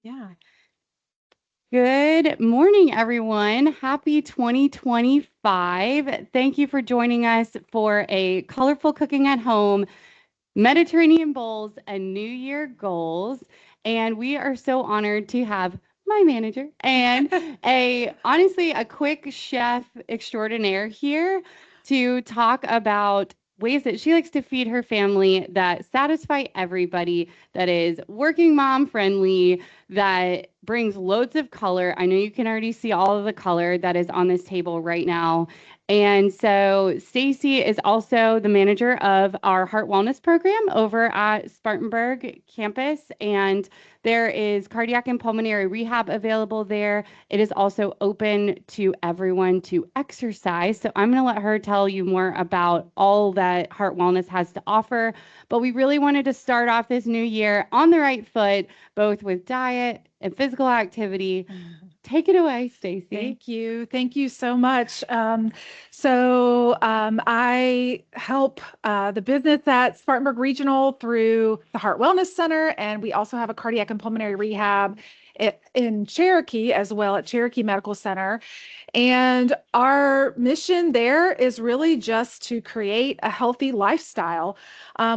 Yeah. Good morning, everyone. Happy 2025. Thank you for joining us for a colorful cooking at home, Mediterranean bowls, and New Year goals. And we are so honored to have my manager and honestly, a quick chef extraordinaire here to talk about ways that she likes to feed her family that satisfy everybody, that is working mom friendly, that brings loads of color. I know you can already see all of the color that is on this table right now. And so Stacie is also the manager of our Heart Wellness program over at Spartanburg campus. And there is cardiac and pulmonary rehab available there. It is also open to everyone to exercise. So I'm going to let her tell you more about all that Heart Wellness has to offer. But we really wanted to start off this new year on the right foot, both with diet and physical activity. Take it away, Stacie. Thank you. Thank you so much. I help the business at Spartanburg Regional through the Heart Wellness Center, and we also have a cardiac and pulmonary rehab in Cherokee as well at Cherokee Medical Center. And our mission there is really just to create a healthy lifestyle.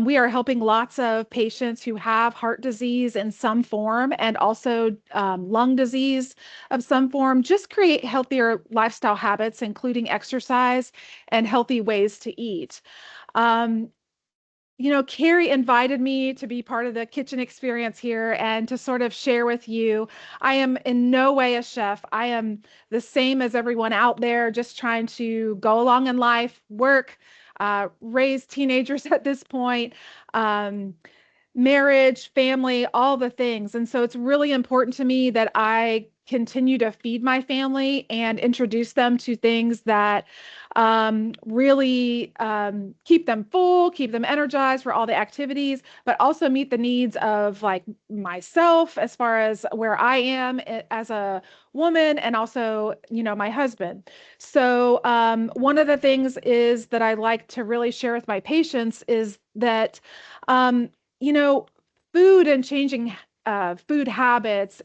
We are helping lots of patients who have heart disease in some form and also lung disease of some form, just create healthier lifestyle habits, including exercise and healthy ways to eat. Um, Carrie invited me to be part of the kitchen experience here and to sort of share with you. I am in no way a chef. I am the same as everyone out there, just trying to go along in life, work, raise teenagers at this point, um, marriage, family, all the things. And so it's really important to me that I continue to feed my family and introduce them to things that really keep them full, keep them energized for all the activities, but also meet the needs of like myself as far as where I am as a woman and also, my husband. So one of the things is that I like to really share with my patients is that um, you know, food and changing food habits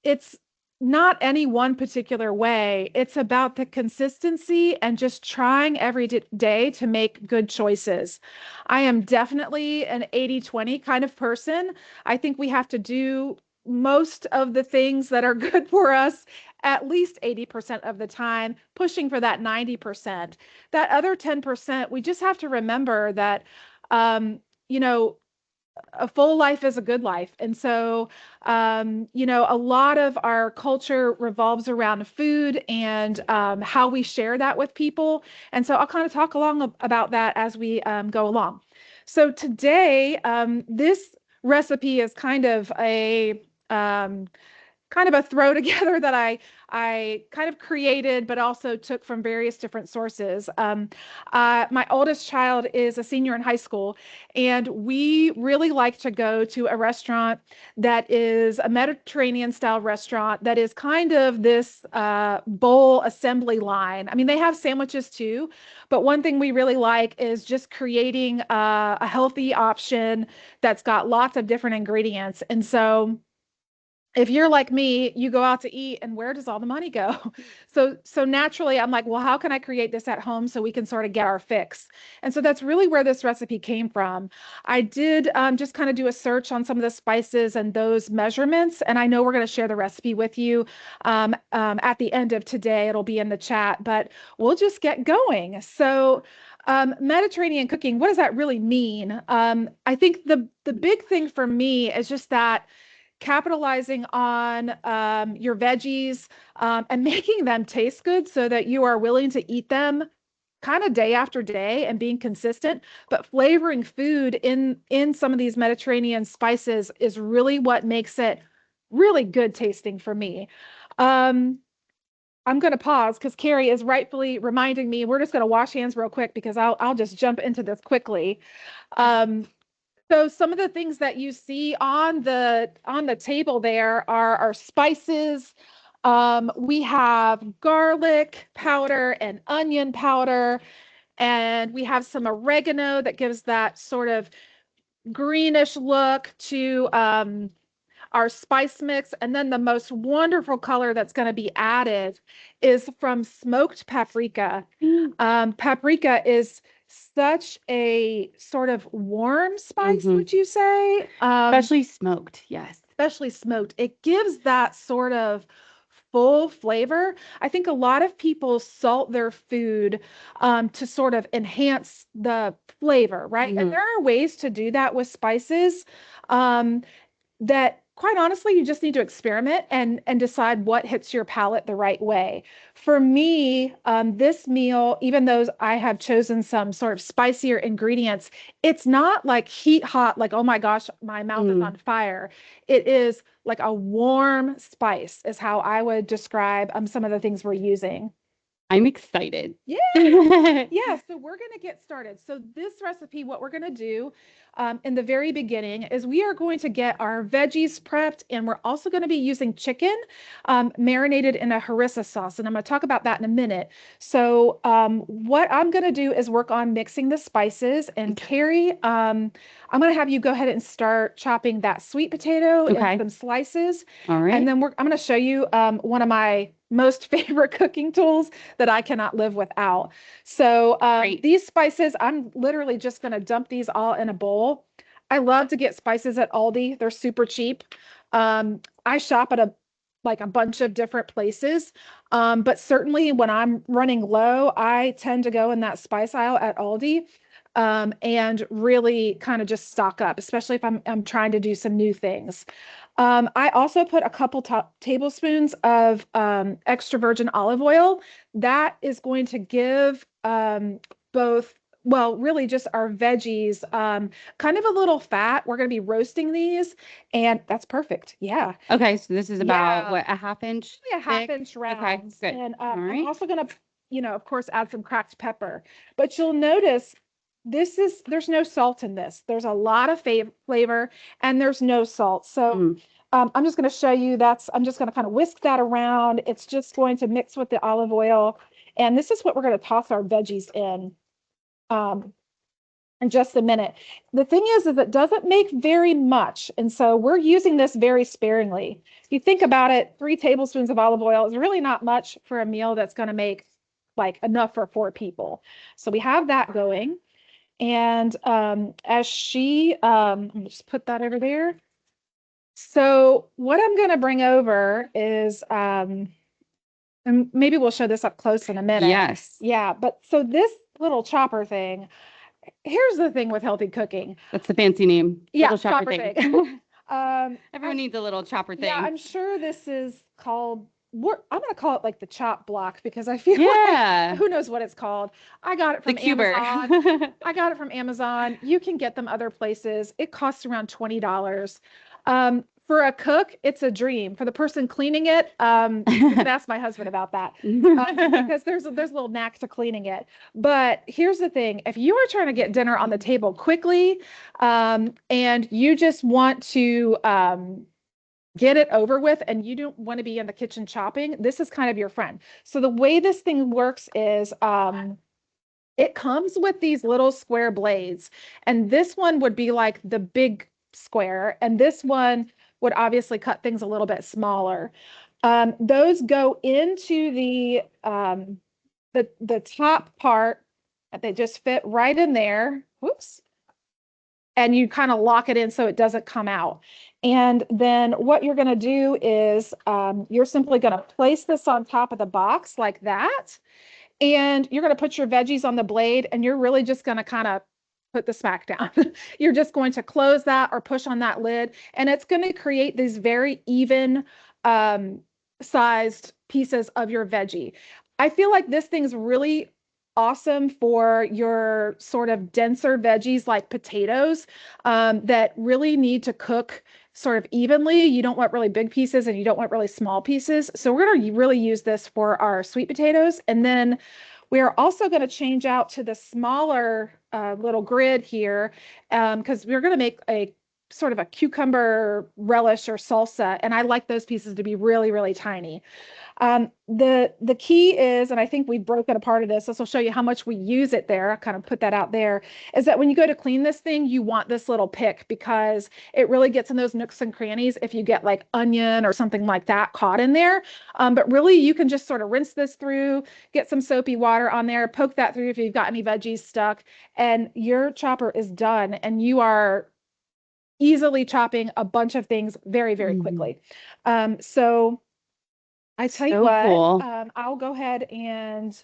it's not any one particular way. It's about the consistency and just trying every day to make good choices. I am definitely an 80-20 kind of person. I think we have to do most of the things that are good for us at least 80% of the time, pushing for that 90%. That other 10%, we just have to remember that um, you know, a full life is a good life. And so, a lot of our culture revolves around food and how we share that with people. And so I'll kind of talk along about that as we go along. So today, this recipe is um, kind of a throw together that I kind of created, but also took from various different sources. My oldest child is a senior in high school, and we really like to go to a restaurant that is a Mediterranean style restaurant that is kind of this bowl assembly line. I mean, they have sandwiches too, but one thing we really like is just creating a healthy option that's got lots of different ingredients. And so if you're like me, you go out to eat and where does all the money go? So naturally I'm like, well, how can I create this at home so we can sort of get our fix? And so that's really where this recipe came from. I did just kind of do a search on some of the spices and those measurements, and I know we're going to share the recipe with you at the end of today. It'll be in the chat, but we'll just get going. So Mediterranean cooking, what does that really mean? I think the big thing for me is just that capitalizing on your veggies and making them taste good so that you are willing to eat them kind of day after day and being consistent, but flavoring food in some of these Mediterranean spices is really what makes it really good tasting for me. um, I'm going to pause because Carrie is rightfully reminding me. We're just going to wash hands real quick because I'll just jump into this quickly. um, so some of the things that you see on the table there are our spices. We have garlic powder and onion powder, and we have some oregano that gives that sort of greenish look to our spice mix. And then the most wonderful color that's going to be added is from smoked paprika. Paprika is such a sort of warm spice, would you say? Especially smoked. Yes. Especially smoked. It gives that sort of full flavor. I think a lot of people salt their food to sort of enhance the flavor, right? And there are ways to do that with spices. Um, that quite honestly, you just need to experiment and decide what hits your palate the right way. For me, this meal, even though I have chosen some sort of spicier ingredients, it's not like heat hot, like, oh my gosh, my mouth is on fire. It is like a warm spice, is how I would describe some of the things we're using. I'm excited. Yeah. Yeah. So we're going to get started. So this recipe, what we're going to do in the very beginning is we are going to get our veggies prepped, and we're also going to be using chicken marinated in a harissa sauce. And I'm going to talk about that in a minute. So what I'm going to do is work on mixing the spices. And Carrie, I'm going to have you go ahead and start chopping that sweet potato in some slices. All right. And then I'm going to show you one of my most favorite cooking tools that I cannot live without. So these spices, I'm literally just going to dump these all in a bowl. I love to get spices at Aldi. They're super cheap. I shop at a bunch of different places. But certainly when I'm running low, I tend to go in that spice aisle at Aldi. And really kind of just stock up, especially if I'm trying to do some new things. I also put a couple tablespoons of extra virgin olive oil. That is going to give both, well, really just our veggies kind of a little fat. We're going to be roasting these, and that's perfect. Yeah. Okay, so this is about what, a half inch? A half inch rounds. Okay, good. And All right. I'm also going to, of course, add some cracked pepper. But you'll notice there's no salt in this. There's a lot of flavor, and there's no salt. So I'm just going to show you I'm just going to kind of whisk that around. It's just going to mix with the olive oil. And this is what we're going to toss our veggies in just a minute. The thing is it doesn't make very much. And so we're using this very sparingly. If you think about it, 3 tablespoons of olive oil is really not much for a meal that's going to make like enough for 4 people. So we have that going. And as let me just put that over there. So what I'm going to bring over is, and maybe we'll show this up close in a minute. Yes. Yeah. But so this little chopper thing, here's the thing with healthy cooking. That's the fancy name. Yeah. Little chopper thing. Everyone needs a little chopper thing. Yeah. I'm sure this is called, I'm going to call it like the chop block, because I feel like who knows what it's called. I got it from Amazon. I got it from Amazon. You can get them other places. It costs around $20. For a cook, it's a dream. For the person cleaning it, you can ask my husband about that, because there's a little knack to cleaning it. But here's the thing: if you are trying to get dinner on the table quickly, and you just want to get it over with, and you don't want to be in the kitchen chopping, this is kind of your friend. So the way this thing works is, it comes with these little square blades, and this one would be like the big square, and this one would obviously cut things a little bit smaller. Those go into the top part, and they just fit right in there. Whoops. And you kind of lock it in so it doesn't come out. And then what you're going to do is you're simply going to place this on top of the box like that. And you're going to put your veggies on the blade, and you're really just going to kind of put the smack down. You're just going to close that or push on that lid, and it's going to create these very even sized pieces of your veggie. I feel like this thing's really awesome for your sort of denser veggies like potatoes that really need to cook sort of evenly. You don't want really big pieces, and you don't want really small pieces. So we're going to really use this for our sweet potatoes. And then we are also going to change out to the smaller little grid here, because we're going to make a sort of a cucumber relish or salsa, and I like those pieces to be really, really tiny. The key is, and I think we broke it apart of this. This will show you how much we use it there. I kind of put that out there. Is that when you go to clean this thing, you want this little pick because it really gets in those nooks and crannies if you get like onion or something like that caught in there. But really, you can just sort of rinse this through, get some soapy water on there, poke that through if you've got any veggies stuck, and your chopper is done, and you are easily chopping a bunch of things very, very quickly. So I tell you So what, cool. I'll go ahead and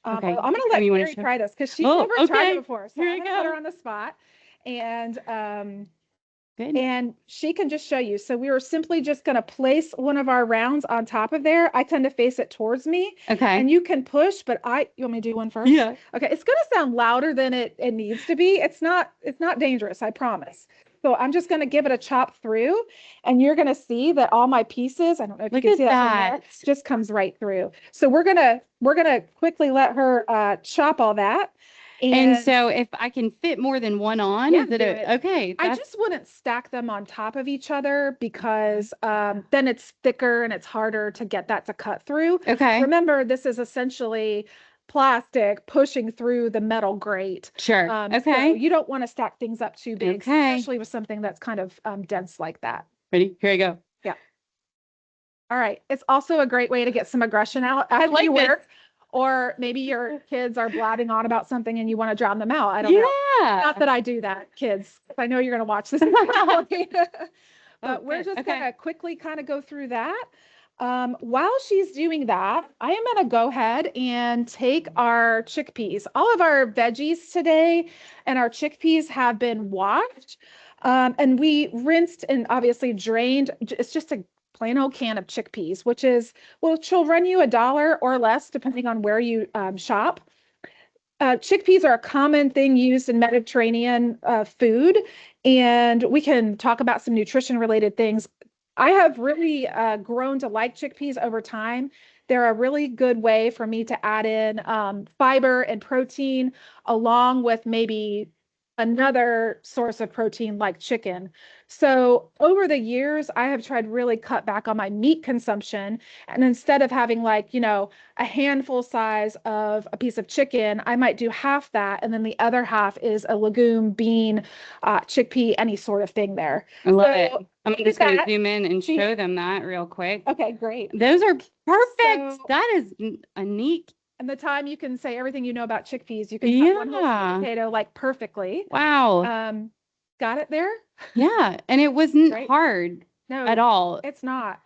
Okay. I'm gonna let You wanna Mary show? try this because she's Oh, never tried it okay. before. So Here I'm we gonna put her go. on the spot and Good. and she can just show you. So we were simply just gonna place one of our rounds on top of there. I tend to face it towards me Okay. and you can push, but you want me to do one first? Yeah. Okay, it's gonna sound louder than it needs to be. It's not dangerous, I promise. So I'm just going to give it a chop through and you're going to see that all my pieces, I don't know if you Look can at see that from there, that. just comes right through. So we're going to quickly let her chop all that. And And so if I can fit more than one on, yeah, is it do it. okay? I That's just wouldn't stack them on top of each other because then it's thicker and it's harder to get that to cut through. okay. Remember, this is essentially plastic pushing through the metal grate. Sure. So Okay. you don't want to stack things up too big, Okay. especially with something that's kind of dense like that. Ready? Here I go. Yeah. All right. It's also a great way to get some aggression out I as like you this. work. Or maybe your kids are blabbing on about something and you want to drown them out. I don't know. Yeah. Not that I do that, kids. I know you're going to watch this. But we're good. just Okay. going to quickly kind of go through that. While she's doing that, I am going to go ahead and take our chickpeas. All of our veggies today and our chickpeas have been washed. And we rinsed and obviously drained. It's just a plain old can of chickpeas, which will run you $1 or less depending on where you shop. Chickpeas are a common thing used in Mediterranean food, and we can talk about some nutrition related things. I have really grown to like chickpeas over time. They're a really good way for me to add in fiber and protein, along with maybe another source of protein like chicken. So over the years, I have tried really cut back on my meat consumption. And instead of having like, a handful size of a piece of chicken, I might do half that. And then the other half is a legume, bean, chickpea, any sort of thing there. I love So it. I'm just going to zoom in and she- show them that real quick. Okay, great. Those are perfect. So- That is a neat. And the time you can say everything you know about chickpeas, you can cut one whole Yeah. sweet potato like perfectly. Wow. Got it there? Yeah. And it wasn't Great. hard No, at all. it's not.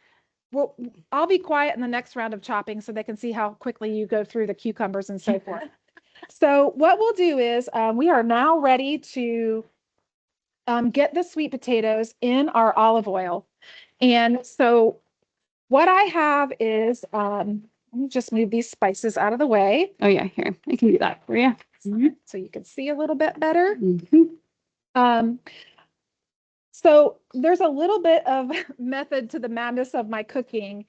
Well, I'll be quiet in the next round of chopping so they can see how quickly you go through the cucumbers and so forth. So what we'll do is we are now ready to get the sweet potatoes in our olive oil. And so what I have is, let me just move these spices out of the way. Oh, yeah. Here, I can do that for you. So you can see a little bit better. Mhm. So there's a little bit of method to the madness of my cooking.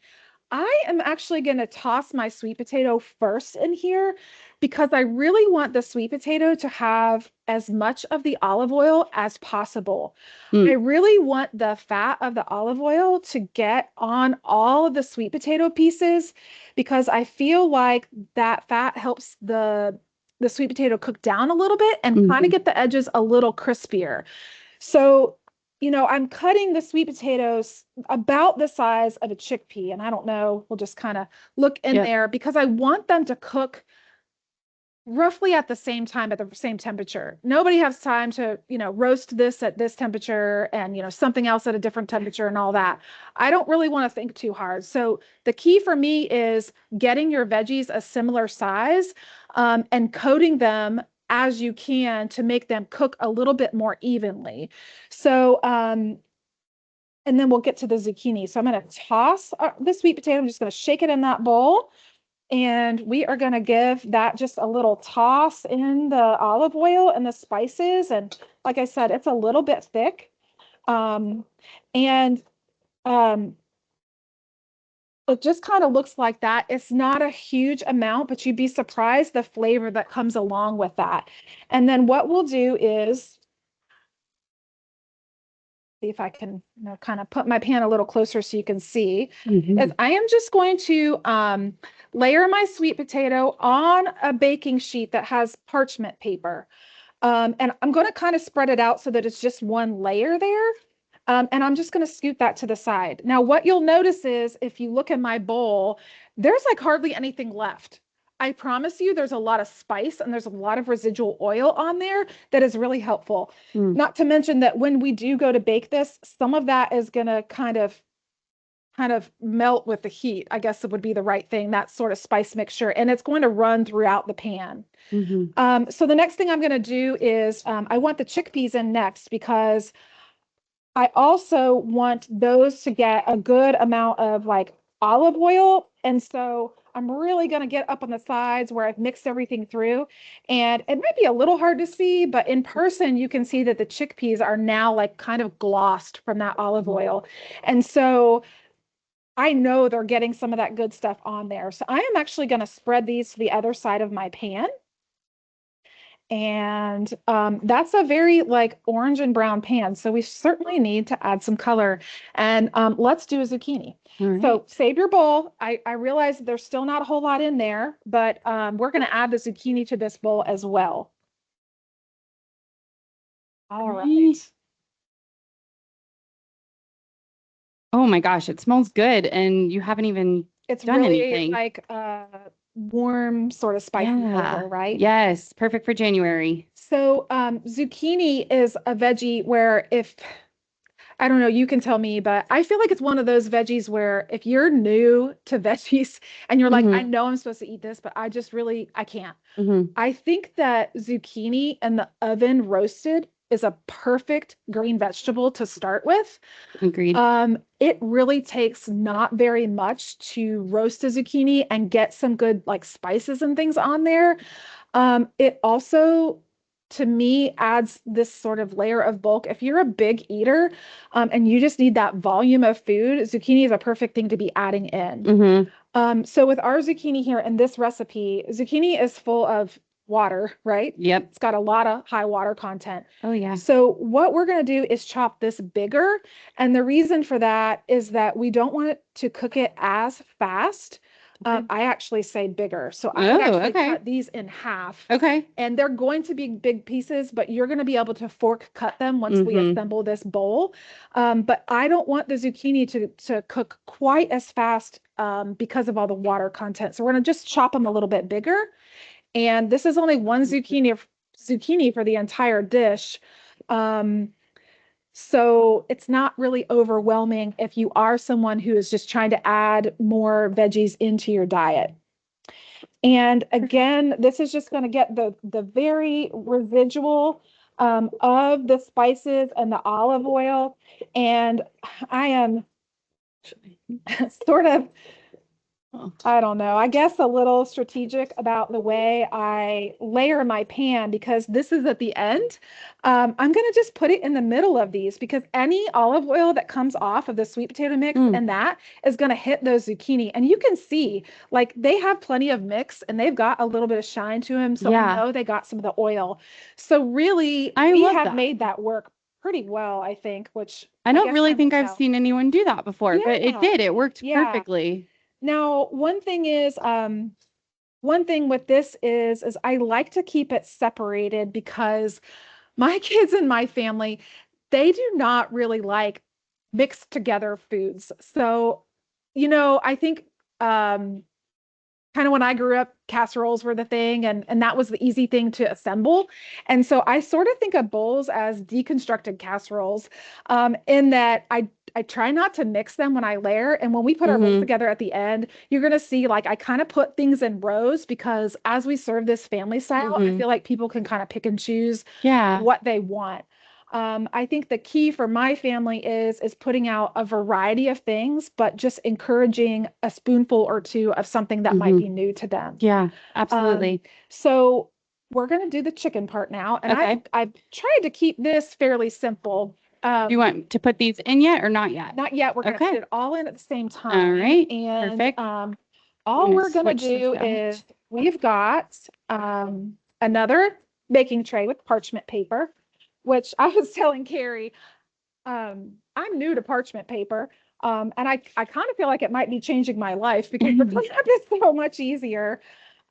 I am actually going to toss my sweet potato first in here because I really want the sweet potato to have as much of the olive oil as possible. I really want the fat of the olive oil to get on all of the sweet potato pieces because I feel like that fat helps the sweet potato cook down a little bit and kind of get the edges a little crispier. So I'm cutting the sweet potatoes about the size of a chickpea. And I don't know, we'll just kind of look in there because I want them to cook roughly at the same time, at the same temperature. Nobody has time to, roast this at this temperature and, something else at a different temperature and all that. I don't really want to think too hard. So the key for me is getting your veggies a similar size and coating them as you can to make them cook a little bit more evenly. So, and then we'll get to the zucchini. So I'm going to toss the sweet potato. I'm just going to shake it in that bowl. And we are going to give that just a little toss in the olive oil and the spices. And like I said, it's a little bit thick. And it just kind of looks like that. It's not a huge amount, but you'd be surprised the flavor that comes along with that. And then what we'll do is see if I can, kind of put my pan a little closer so you can see, Mhm. is I am just going to layer my sweet potato on a baking sheet that has parchment paper. And I'm going to kind of spread it out so that it's just one layer there. And I'm just going to scoot that to the side. Now, what you'll notice is if you look in my bowl, there's like hardly anything left. I promise you, there's a lot of spice and there's a lot of residual oil on there that is really helpful. Mm. Not to mention that when we do go to bake this, some of that is going to kind of melt with the heat. I guess it would be the right thing, that sort of spice mixture, and it's going to run throughout the pan. Mhm. So the next thing I'm going to do is I want the chickpeas in next because I also want those to get a good amount of like olive oil. And so I'm really going to get up on the sides where I've mixed everything through. And it might be a little hard to see, but in person, you can see that the chickpeas are now like kind of glossed from that olive oil. And so I know they're getting some of that good stuff on there. So I am actually going to spread these to the other side of my pan. And that's a very like orange and brown pan. So we certainly need to add some color. And let's do a zucchini. All right. So save your bowl. I realize there's still not a whole lot in there, but we're going to add the zucchini to this bowl as well. All right. Oh my gosh, it smells good, and you haven't even It's done really anything. like warm, sort of spicy flavor, right? Yes, perfect for January. So zucchini is a veggie where if I don't know, you can tell me, but I feel like it's one of those veggies where if you're new to veggies and you're like, I Mhm. know I'm supposed to eat this, but I can't. Mhm. I think that zucchini in the oven roasted is a perfect green vegetable to start with. Agreed. It really takes not very much to roast a zucchini and get some good like spices and things on there. It also, to me, adds this sort of layer of bulk. If you're a big eater, and you just need that volume of food, zucchini is a perfect thing to be adding in. Mhm. So with our zucchini here in this recipe, zucchini is full of water, right? Yep. It's got a lot of high water content. Oh yeah. So what we're going to do is chop this bigger. And the reason for that is that we don't want it to cook it as fast. Okay. I actually say bigger. So I would Oh, actually okay. cut these in half. Okay. And they're going to be big pieces, but you're going to be able to fork cut them once we Mhm. assemble this bowl. But I don't want the zucchini to cook quite as fast because of all the water content. So we're going to just chop them a little bit bigger. And this is only one zucchini for the entire dish. Um, so it's not really overwhelming if you are someone who is just trying to add more veggies into your diet. And again, this is just going to get the very residual of the spices and the olive oil. And I am sort of, I don't know, I guess a little strategic about the way I layer my pan because this is at the end. I'm going to just put it in the middle of these because any olive oil that comes off of the sweet potato mix Mm. and that is going to hit those zucchini. And you can see like they have plenty of mix and they've got a little bit of shine to them. So Yeah. I know they got some of the oil. So really, I we love have that. made that work pretty well, I think, which I don't guess really time think will I've tell. seen anyone do that before, but it Yeah. did. It worked Yeah. perfectly. Now, one thing with this is I like to keep it separated because my kids and my family, they do not really like mixed together foods. So, I think kind of when I grew up, casseroles were the thing, and that was the easy thing to assemble. And so I sort of think of bowls as deconstructed casseroles, in that I try not to mix them when I layer. And when we put our bowls Mhm. together at the end, you're gonna see like I kind of put things in rows because as we serve this family style, I Mhm. feel like people can kind of pick and choose Yeah. what they want. I think the key for my family is putting out a variety of things, but just encouraging a spoonful or two of something that might be Mhm. new to them. Yeah, Um, absolutely. so we're going to do the chicken part now, and Okay. I've tried to keep this fairly simple. Do you want to put these in yet or not yet? Not yet. We're going to put Okay. it all in at the same All time, right. and Perfect. I'm all gonna we're going to switch this do out. is we've got another baking tray with parchment paper, which I was telling Carrie. I'm new to parchment paper. And I kind of feel like it might be changing my life because the cleanup is so much easier.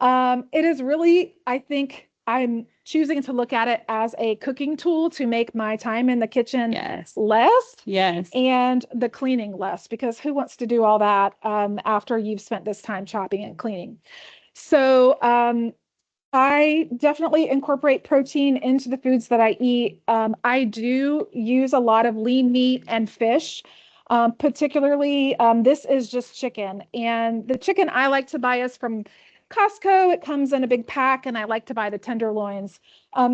It is really, I think I'm choosing to look at it as a cooking tool to make my time in the kitchen Yes. less Yes. and the cleaning less, because who wants to do all that after you've spent this time chopping and cleaning? So I definitely incorporate protein into the foods that I eat. I do use a lot of lean meat and fish. Particularly, this is just chicken. And the chicken I like to buy is from Costco. It comes in a big pack, and I like to buy the tenderloins.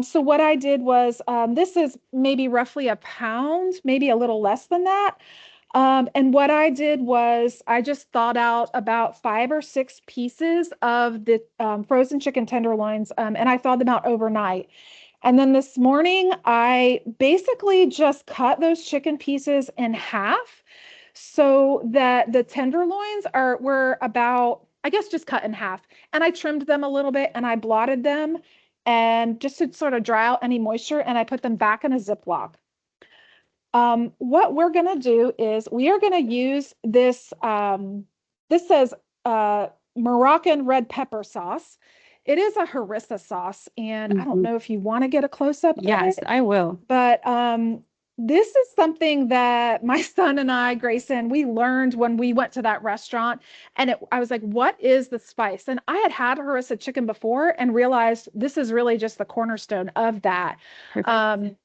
So what I did was, this is maybe roughly a pound, maybe a little less than that. And what I did was I just thawed out about 5 or 6 pieces of the frozen chicken tenderloins, and I thawed them out overnight. And then this morning, I basically just cut those chicken pieces in half so that the tenderloins were about, I guess, just cut in half. And I trimmed them a little bit and I blotted them and just to sort of dry out any moisture, and I put them back in a Ziploc. What we're going to do is we are going to use this, this says Moroccan red pepper sauce. It is a harissa sauce, and I don't know if you want to get a close-up of Yes, it, I will. but this is something that my son and I, Grayson, we learned when we went to that restaurant, and I was like, what is the spice? And I had harissa chicken before and realized this is really just the cornerstone of that. Perfect.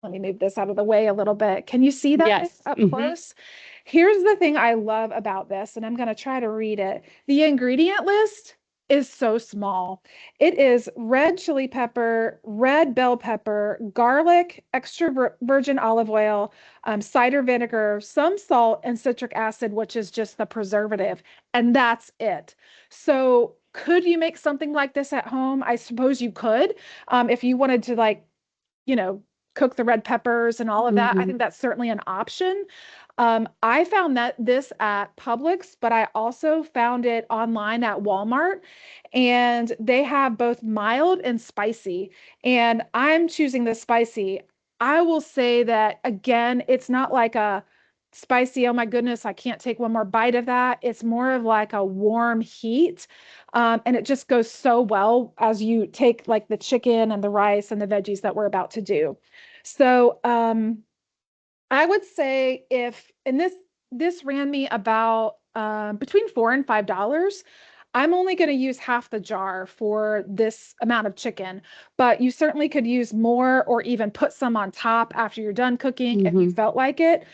Let me move this out of the way a little bit. Can you see that Yes. up close? Here's the thing I love about this, and I'm going to try to read it. The ingredient list is so small. It is red chili pepper, red bell pepper, garlic, extra virgin olive oil, cider vinegar, some salt, and citric acid, which is just the preservative. And that's it. So could you make something like this at home? I suppose you could. If you wanted to, like, you know, cook the red peppers and all of that. I think that's certainly an option. I found that this at Publix, but I also found it online at Walmart, and they have both mild and spicy. And I'm choosing the spicy. I will say that again, it's not like a spicy, oh my goodness, I can't take one more bite of that. It's more of like a warm heat. And it just goes so well as you take like the chicken and the rice and the veggies that we're about to do. So I would say and this ran me about between $4 and $5. I'm only going to use half the jar for this amount of chicken, but you certainly could use more or even put some on top after you're done cooking if you felt like it.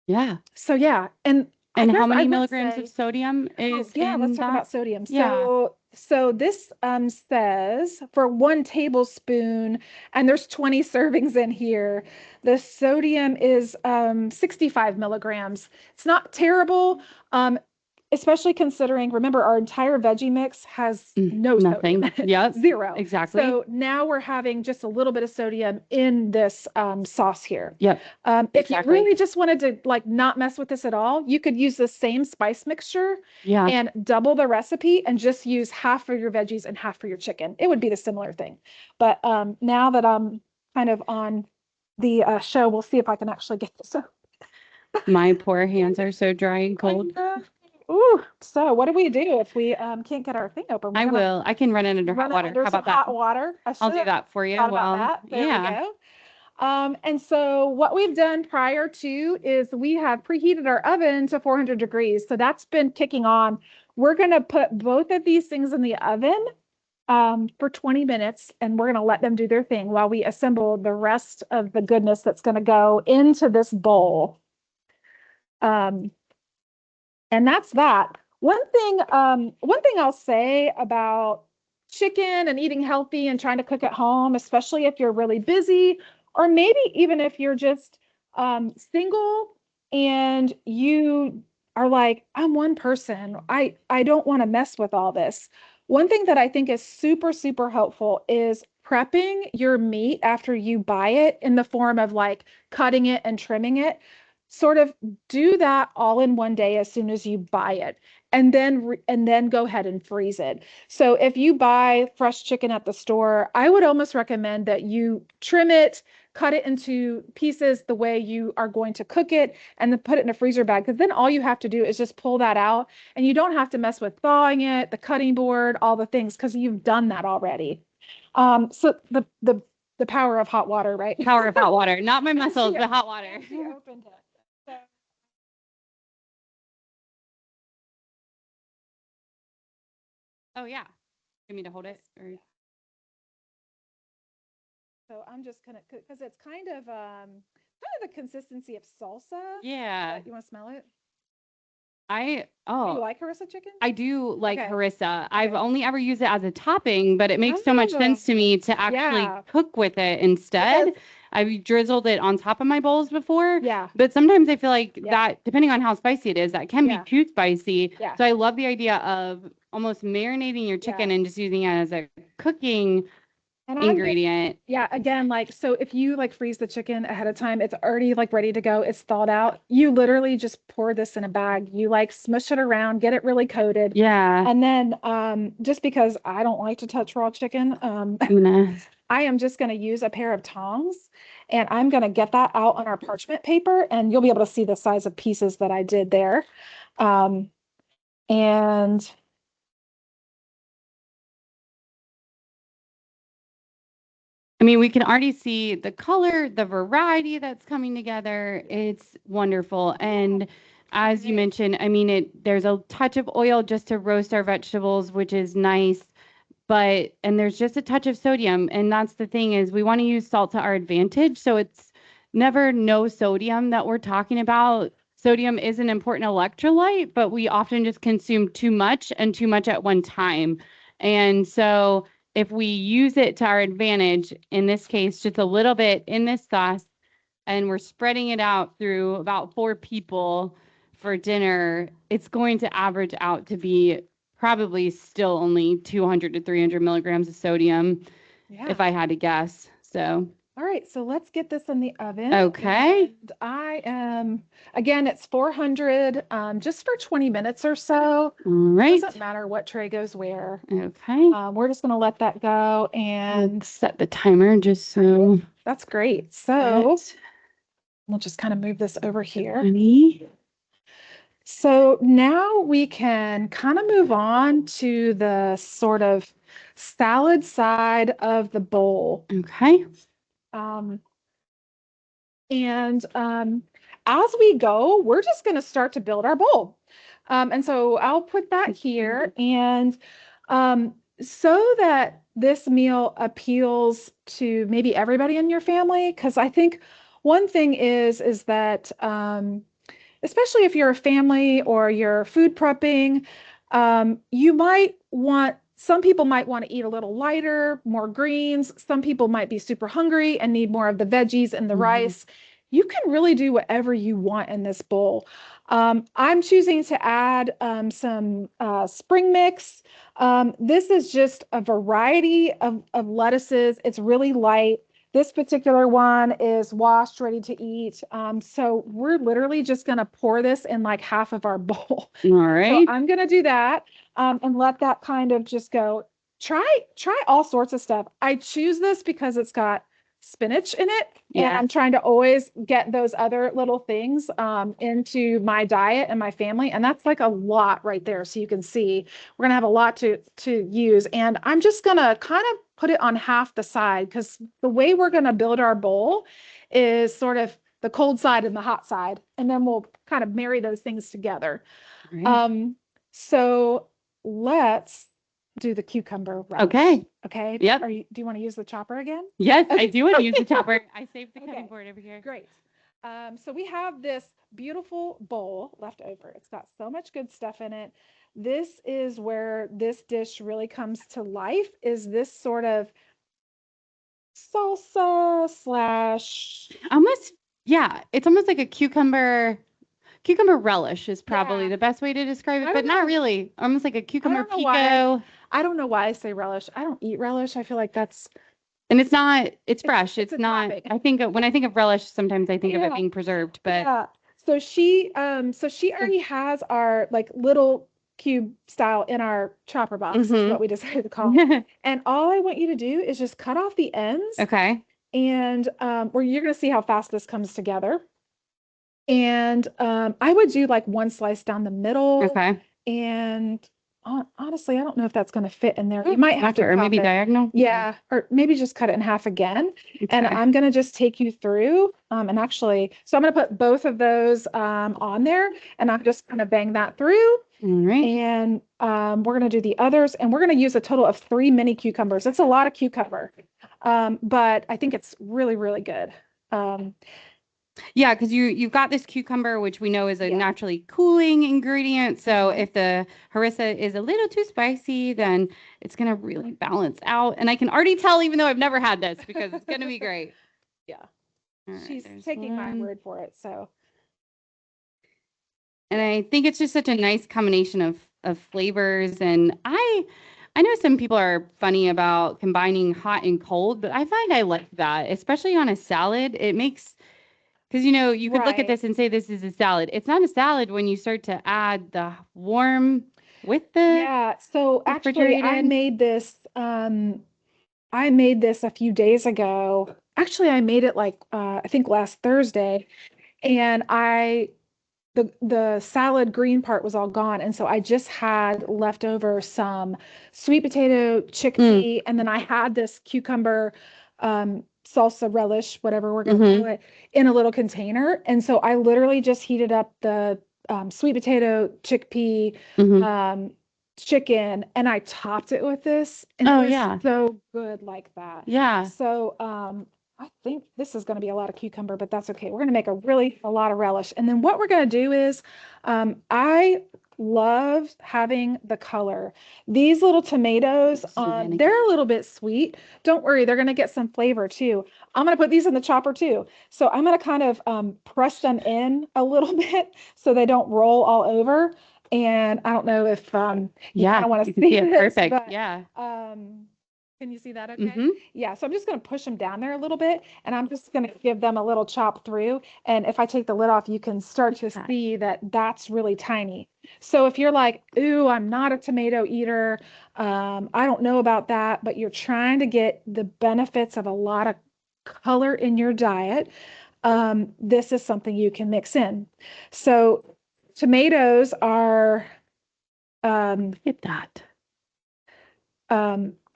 Yeah. So yeah, and And I how guess I many would milligrams of say, sodium is yeah, let's in talk that? about sodium. Yeah. So this says for 1 tablespoon, and there's 20 servings in here. The sodium is 65 milligrams. It's not terrible. Um, Especially considering, remember, our entire veggie mix has no sodium Nothing. in it, Yep. zero. Exactly. So now we're having just a little bit of sodium in this sauce here. Yep. If you Exactly. really just wanted to like not mess with this at all, you could use the same spice mixture Yeah. and double the recipe and just use half for your veggies and half for your chicken. It would be the similar thing. But now that I'm kind of on the show, we'll see if I can actually get this. My poor hands are so dry and cold. Ooh, so what do we do if we can't get our thing open? We're I gonna will. I can run it under hot run it water. under How some about that? hot water. I'll do that for you. Thought Well, about that. There we yeah. go. And so what we've done prior to is we have preheated our oven to 400 degrees. So that's been kicking on. We're going to put both of these things in the oven for 20 minutes, and we're going to let them do their thing while we assemble the rest of the goodness that's going to go into this bowl. And that's that. One thing I'll say about chicken and eating healthy and trying to cook at home, especially if you're really busy, or maybe even if you're just single and you are like, I'm one person. I don't want to mess with all this. One thing that I think is super, super helpful is prepping your meat after you buy it in the form of like cutting it and trimming it. Sort of do that all in one day as soon as you buy it, and then go ahead and freeze it. So if you buy fresh chicken at the store, I would almost recommend that you trim it, cut it into pieces the way you are going to cook it, and then put it in a freezer bag. Because then all you have to do is just pull that out, and you don't have to mess with thawing it, the cutting board, all the things, because you've done that already. So the power of hot water, right? Power of hot water, not my muscles, She- but hot water. She opened it. So, Oh yeah. You mean to hold it? Or... so I'm just gonna, because it's kind of the consistency of salsa. Yeah. You want to smell it? I Do you oh like harissa chicken? I do like Okay. harissa. I've Okay. only ever used it as a topping, but it makes so much sense to me to actually Yeah. cook with it instead. Because- I've drizzled it on top of my bowls before, yeah. but sometimes I feel like Yeah. that, depending on how spicy it is, that can Yeah. be too spicy. Yeah. So I love the idea of almost marinating your chicken and just using it as a cooking And ingredient. yeah, again, like, so if you like freeze the chicken ahead of time, it's already like ready to go. It's thawed out. You literally just pour this in a bag. You like smush it around, get it really coated. Yeah. And then just because I don't like to touch raw chicken, I am just going to use a pair of tongs, and I'm going to get that out on our parchment paper, and you'll be able to see the size of pieces that I did there. And I mean, we can already see the color, the variety that's coming together. It's wonderful. And as you mentioned, I mean, there's a touch of oil just to roast our vegetables, which is nice. And there's just a touch of sodium. And that's the thing, is we want to use salt to our advantage. So it's never no sodium that we're talking about. Sodium is an important electrolyte, but we often just consume too much and too much at one time. And so if we use it to our advantage, in this case, just a little bit in this sauce, and we're spreading it out through about 4 people for dinner, it's going to average out to be probably still only 200 to 300 milligrams of sodium, if I had to guess. So, all right, so let's get this in the oven. Okay. And I am, again, it's 400, just for 20 minutes or so. All right. Doesn't matter what tray goes where. Okay. We're just going to let that go and set the timer just so. That's great. So we'll just kind of move this over here. So now we can kind of move on to the sort of salad side of the bowl. Okay. As we go, we're just going to start to build our bowl. And so I'll put that here. And so that this meal appeals to maybe everybody in your family, because I think one thing is that especially if you're a family or you're food prepping, some people might want to eat a little lighter, more greens. Some people might be super hungry and need more of the veggies and the rice. You can really do whatever you want in this bowl. I'm choosing to add some spring mix. This is just a variety of lettuces. It's really light. This particular one is washed, ready to eat. So we're literally just going to pour this in like half of our bowl. All right. So I'm going to do that and let that kind of just go. Try all sorts of stuff. I choose this because it's got spinach in it. Yeah. And I'm trying to always get those other little things into my diet and my family. And that's like a lot right there. So you can see we're going to have a lot to use. And I'm just going to kind of put it on half the side, because the way we're going to build our bowl is sort of the cold side and the hot side. And then we'll kind of marry those things together. Right. So let's do the cucumber relish. Okay. Okay. Yep. Do you want to use the chopper again? Yes, I do want to use the chopper. I saved the cutting board over here. Great. So we have this beautiful bowl left over. It's got so much good stuff in it. This is where this dish really comes to life, is this sort of salsa slash. Almost, yeah. It's almost like a cucumber relish is probably the best way to describe it, but not really. Almost like a cucumber pico. I don't know why I say relish. I don't eat relish. I feel like that's. And it's not, it's fresh. It's not, topic. I think when I think of relish, sometimes I think of it being preserved, but. Yeah. So she already has our like little cube style in our chopper box, is what we decided to call it. And all I want you to do is just cut off the ends. Okay. And where you're going to see how fast this comes together. And I would do like one slice down the middle. Okay. And honestly, I don't know if that's going to fit in there. You might have to or maybe chop it. diagonal. Yeah, or maybe just cut it in half again. And Okay. I'm going to just take you through. And actually, so I'm going to put both of those on there, and I'm just going to bang that through. All right. And we're going to do the others, and we're going to use a total of 3 mini cucumbers. It's a lot of cucumber, but I think it's really, really good. Yeah, because you've got this cucumber, which we know is a Yeah. naturally cooling ingredient. So Mhm. if the harissa is a little too spicy, then it's gonna really balance out. And I can already tell, even though I've never had this, because it's gonna be great. Yeah, All right, she's there's taking my one. word for it. So And I think it's just such a nice combination of flavors. And I know some people are funny about combining hot and cold, but I find I like that, especially on a salad. It makes because you could look at right. this and say this is a salad. It's not a salad when you start to add the warm with the Yeah. So actually, refrigerated. I made this a few days ago. Actually, I made it like I think last Thursday, and the salad green part was all gone, and so I just had left over some sweet potato Mm, chickpea, and then I had this cucumber salsa relish, whatever we're gonna mm-hmm, call it, in a little container. And so I literally just heated up the sweet potato chickpea mm-hmm. um, chicken, and I topped it with this, and it Oh was yeah, so good like that. yeah. So I think this is going to be a lot of cucumber, but that's okay. We're going to make a lot of relish. And then what we're going to do is, I love having the color. These little tomatoes, they're a little bit sweet. Don't worry, they're going to get some flavor too. I'm going to put these in the chopper too. So I'm going to kind of press them in a little bit so they don't roll all over. And I don't know if you kind Yeah, of want to you can see see it this, perfect. but Yeah. can you see that okay? Mm-hmm. Yeah, so I'm just going to push them down there a little bit, and I'm just going to give them a little chop through. And if I take the lid off, you can start to see that that's really tiny. So if you're like, ooh, I'm not a tomato eater, I don't know about that, but you're trying to get the benefits of a lot of color in your diet, this is something you can mix in. So tomatoes are Look at that.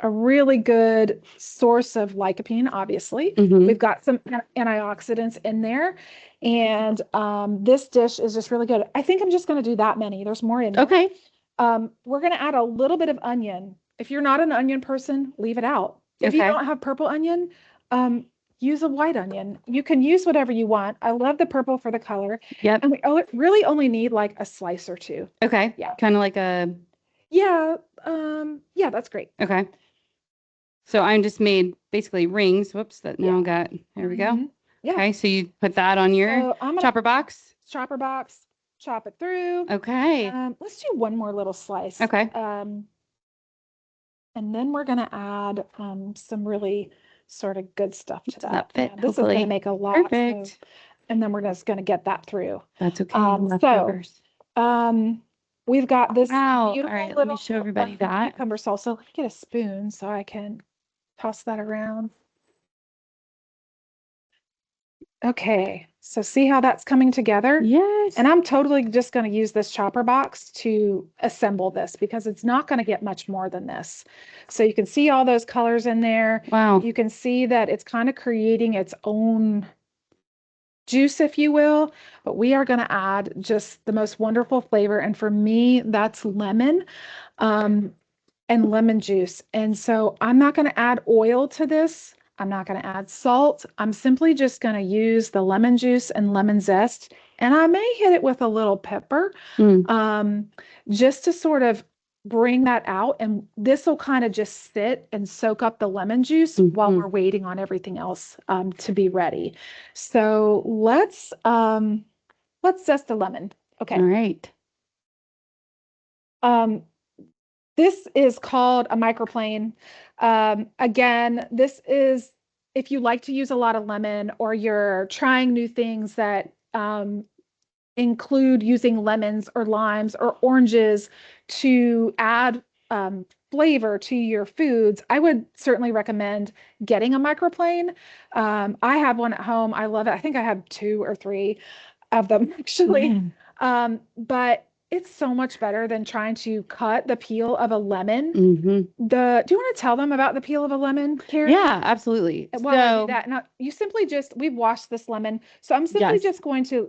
a really good source of lycopene, obviously. Mm-hmm. We've got some antioxidants in there. And this dish is just really good. I think I'm just going to do that many. There's more in there. Okay. We're going to add a little bit of onion. If you're not an onion person, leave it out. If you Okay. don't have purple onion, use a white onion. You can use whatever you want. I love the purple for the color. Yep. And we really only need like a slice or two. Okay. Yeah. Kind of like a. Yeah. Yeah, that's great. Okay. So I just made basically rings. Whoops, that now got, there we go. Mhm. Yeah. Okay, so you put that on your So I'm gonna chopper box. chopper box, chop it through. Okay. Let's do one more little slice. Okay. And then we're gonna add some really sort of good stuff to Does that. that fit? Yeah, this is gonna Hopefully. make a lot. Perfect. And then we're just gonna get that through. That's okay. So Leftovers. we've got this Wow. All beautiful right, let little me show everybody that. cucumber salsa. Let me get a spoon so I can toss that around. Okay, so see how that's coming together? Yes. And I'm totally just going to use this chopper box to assemble this because it's not going to get much more than this. So you can see all those colors in there. Wow. You can see that it's kind of creating its own juice, if you will, but we are going to add just the most wonderful flavor. And for me, that's lemon. And lemon juice. And so I'm not going to add oil to this. I'm not going to add salt. I'm simply just going to use the lemon juice and lemon zest. And I may hit it with a little pepper, just to sort of bring that out. And this will kind of just sit and soak up the lemon juice while we're waiting on everything else to be ready. So let's zest the lemon. Okay. All right. This is called a microplane. Again, this is if you like to use a lot of lemon or you're trying new things that include using lemons or limes or oranges to add flavor to your foods, I would certainly recommend getting a microplane. I have one at home. I love it. I think I have 2 or 3 of them actually. But it's so much better than trying to cut the peel of a lemon. Mm-hmm. Do you want to tell them about the peel of a lemon, Karen? Yeah, absolutely. While I do that, now you simply just, we've washed this lemon. So I'm simply Yes. just going to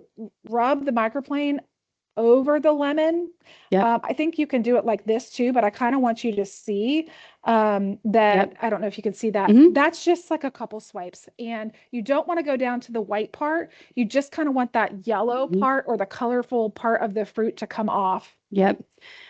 rub the microplane over the lemon. Yep. I think you can do it like this too, but I kind of want you to see that. Yep. I don't know if you can see that. Mm-hmm. That's just like a couple swipes. And you don't want to go down to the white part. You just kind of want that yellow Mm-hmm. part or the colorful part of the fruit to come off. Yep.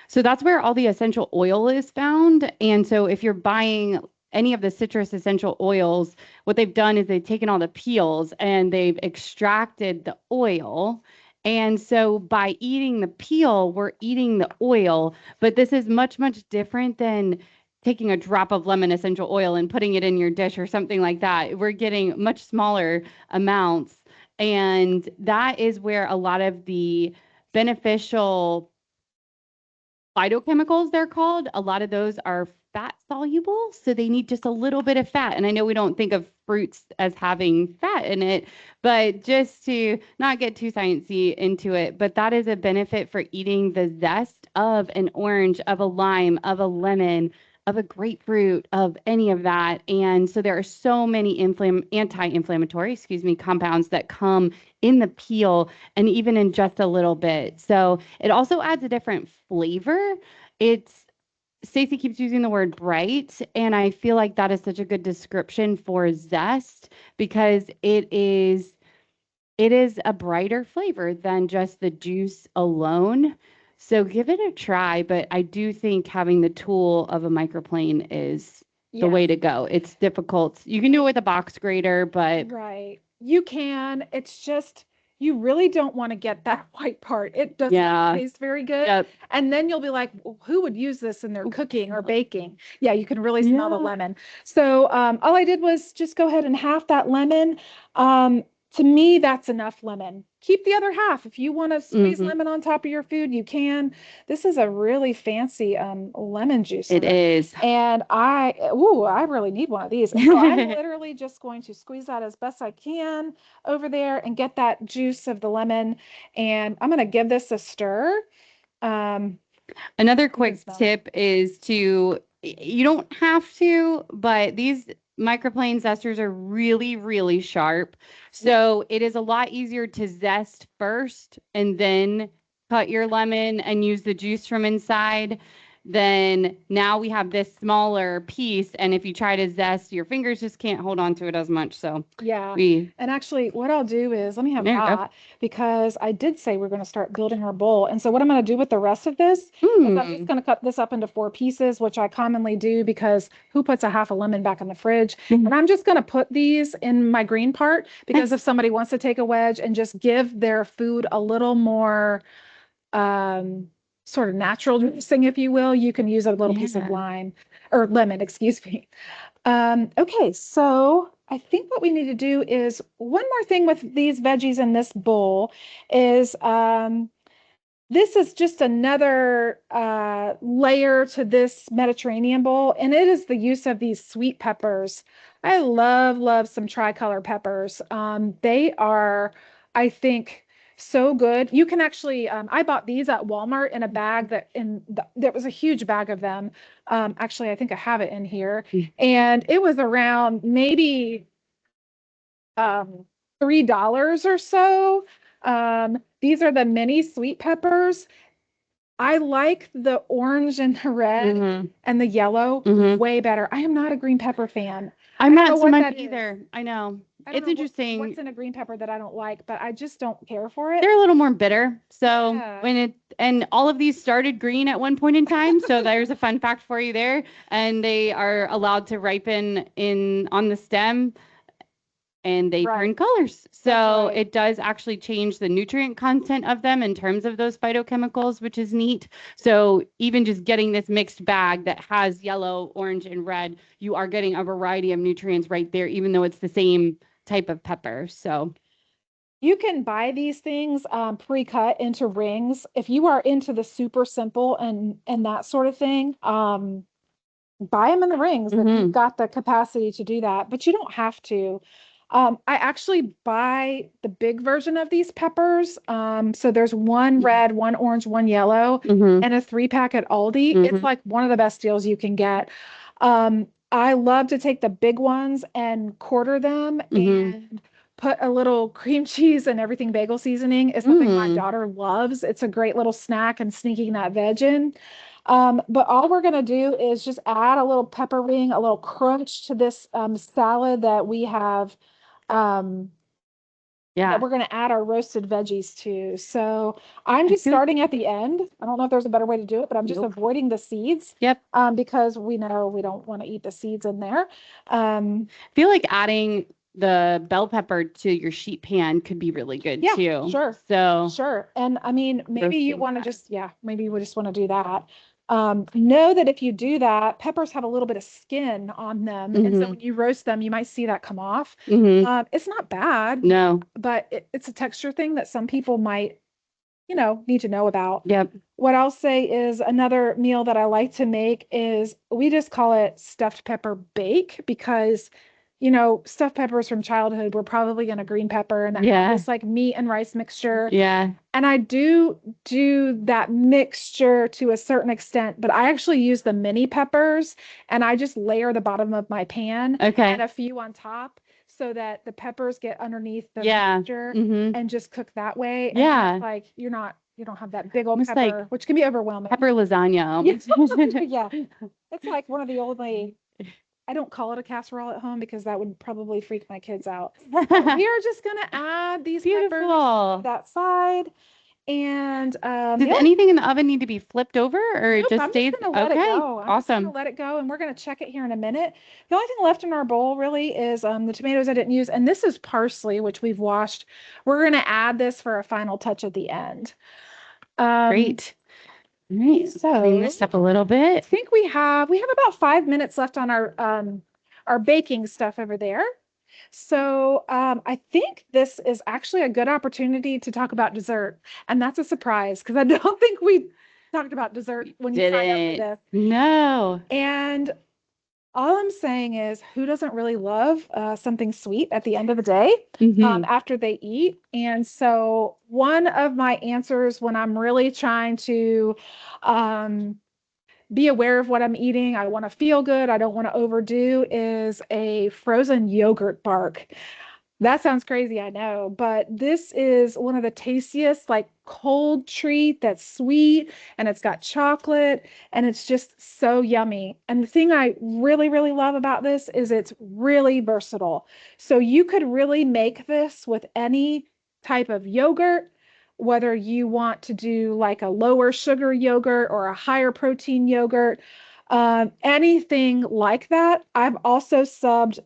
So that's where all the essential oil is found. And so if you're buying any of the citrus essential oils, what they've done is they've taken all the peels and they've extracted the oil. And so by eating the peel, we're eating the oil. But this is much, much different than taking a drop of lemon essential oil and putting it in your dish or something like that. We're getting much smaller amounts. And that is where a lot of the beneficial phytochemicals, they're called, a lot of those are fat soluble, so they need just a little bit of fat. And I know we don't think of fruits as having fat in it, but just to not get too sciencey into it, but that is a benefit for eating the zest of an orange, of a lime, of a lemon, of a grapefruit, of any of that. And so there are so many anti-inflammatory, compounds that come in the peel and even in just a little bit. So it also adds a different flavor. It's Stacie keeps using the word bright, and I feel like that is such a good description for zest because it is a brighter flavor than just the juice alone. So give it a try, but I do think having the tool of a microplane is the way to go. It's difficult. You can do it with a box grater, but Right. You can. It's just, you really don't want to get that white part. It does not yeah. taste very good. Yep. And then you'll be like, "Well, who would use this in their cooking or baking?" Yeah, you can really smell the Yeah. lemon. So all I did was just go ahead and half that lemon. To me, that's enough lemon. Keep the other half. If you want to squeeze Mhm. lemon on top of your food, you can. This is a really fancy lemon juicer. It is. And I really need one of these. And so I'm literally just going to squeeze that as best I can over there and get that juice of the lemon. And I'm going to give this a stir. Another You can quick smell it. tip is you don't have to, but these microplane zesters are really, really sharp. So it is a lot easier to zest first and then cut your lemon and use the juice from inside. Then now we have this smaller piece, and if you try to zest, your fingers just can't hold on to it as much. So Yeah. we And actually, what I'll do is let me have there you go. that because I did say we're going to start building our bowl. And so what I'm going to do with the rest of this is I'm just going to cut this up into 4 pieces, which I commonly do because who puts a half a lemon back in the fridge? And I'm just going to put these in my green part because if somebody wants to take a wedge and just give their food a little more sort of natural dressing, if you will, you can use a little piece of Yeah. lime or lemon, excuse me. Okay, so I think what we need to do is one more thing with these veggies in this bowl is this is just another layer to this Mediterranean bowl, and it is the use of these sweet peppers. I love some tricolor peppers. They are, I think, so good. You can actually, I bought these at Walmart in a bag there was a huge bag of them. Actually, I think I have it in here, and it was around maybe $3 or so. These are the mini sweet peppers. I like the orange and the red and the yellow way better. I am not a green pepper fan. I'm I don't know not so what much that is. either. I know. I don't It's know interesting. what's in a green pepper that I don't like, but I just don't care for it. They're a little more bitter. So Yeah. and all of these started green at one point in time. So there's a fun fact for you there. And they are allowed to ripen on the stem and they turn Right. colors. So right. it does actually change the nutrient content of them in terms of those phytochemicals, which is neat. So even just getting this mixed bag that has yellow, orange, and red, you are getting a variety of nutrients right there, even though it's the same type of pepper. So You can buy these things pre-cut into rings if you are into the super simple and that sort of thing. buy them in the rings if you've got the capacity to do that, but you don't have to. I actually buy the big version of these peppers. So there's one red, one orange, one yellow, and a 3-pack at Aldi. It's like one of the best deals you can get. I love to take the big ones and quarter them and put a little cream cheese and everything bagel seasoning is something my daughter loves. It's a great little snack and sneaking that veg in. But all we're going to do is just add a little pepper ring, a little crunch to this salad that we have that we're going to add our roasted veggies to. So I'm just starting at the end. I don't know if there's a better way to do it, but I'm just avoiding the seeds. Because we know we don't want to eat the seeds in there. I feel like adding the bell pepper to your sheet pan could be really good too. Sure. So sure. And I mean, maybe you want to just, maybe you just want to do that. Know that if you do that, peppers have a little bit of skin on them. And so when you roast them, you might see that come off. It's not bad. No. But it's a texture thing that some people might, need to know about. Yep. What I'll say is another meal that I like to make is we just call it stuffed pepper bake because stuffed peppers from childhood were probably in a green pepper and it's like meat and rice mixture. Yeah. And I do that mixture to a certain extent, but I actually use the mini peppers and I just layer the bottom of my pan and a few on top so that the peppers get underneath the mixture and just cook that way. And it's like you don't have that big old pepper, which can be overwhelming. Pepper lasagna. Yeah. It's like one of the only I don't call it a casserole at home because that would probably freak my kids out. We are just going to add these peppers to that side. And does anything in the oven need to be flipped over or it just stays? I'm just gonna let it go. I'm awesome. Just gonna let it go, and we're going to check it here in a minute. The only thing left in our bowl really is the tomatoes I didn't use, and this is parsley, which we've washed. We're going to add this for a final touch at the end. Great. All right, so clean this up a little bit. I think we have about 5 minutes left on our baking stuff over there. So I think this is actually a good opportunity to talk about dessert, and that's a surprise because I don't think we talked about dessert when you signed up for this. No. And all I'm saying is, who doesn't really love something sweet at the end of the day after they eat? And so one of my answers when I'm really trying to be aware of what I'm eating, I want to feel good, I don't want to overdo, is a frozen yogurt bark. That sounds crazy, I know, but this is one of the tastiest, like cold treat that's sweet and it's got chocolate and it's just so yummy. And the thing I really, really love about this is it's really versatile. So you could really make this with any type of yogurt, whether you want to do like a lower sugar yogurt or a higher protein yogurt. Anything like that. I've also subbed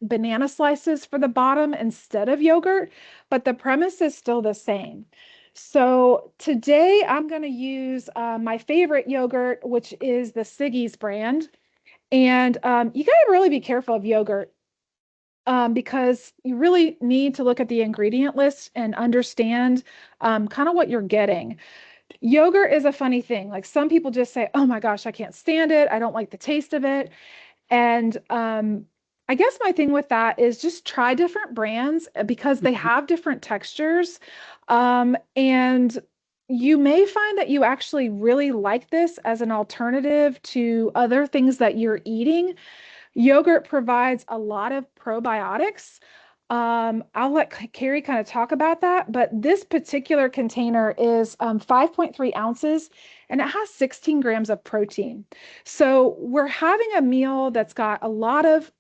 banana slices for the bottom instead of yogurt, but the premise is still the same. So today I'm going to use my favorite yogurt, which is the Siggy's brand. And you got to really be careful of yogurt because you really need to look at the ingredient list and understand kind of what you're getting. Yogurt is a funny thing. Like some people just say, oh my gosh, I can't stand it. I don't like the taste of it. And I guess my thing with that is just try different brands because they have different textures. And you may find that you actually really like this as an alternative to other things that you're eating. Yogurt provides a lot of probiotics. I'll let Carrie kind of talk about that, but this particular container is 5.3 ounces and it has 16 grams of protein. So we're having a meal that's got a lot of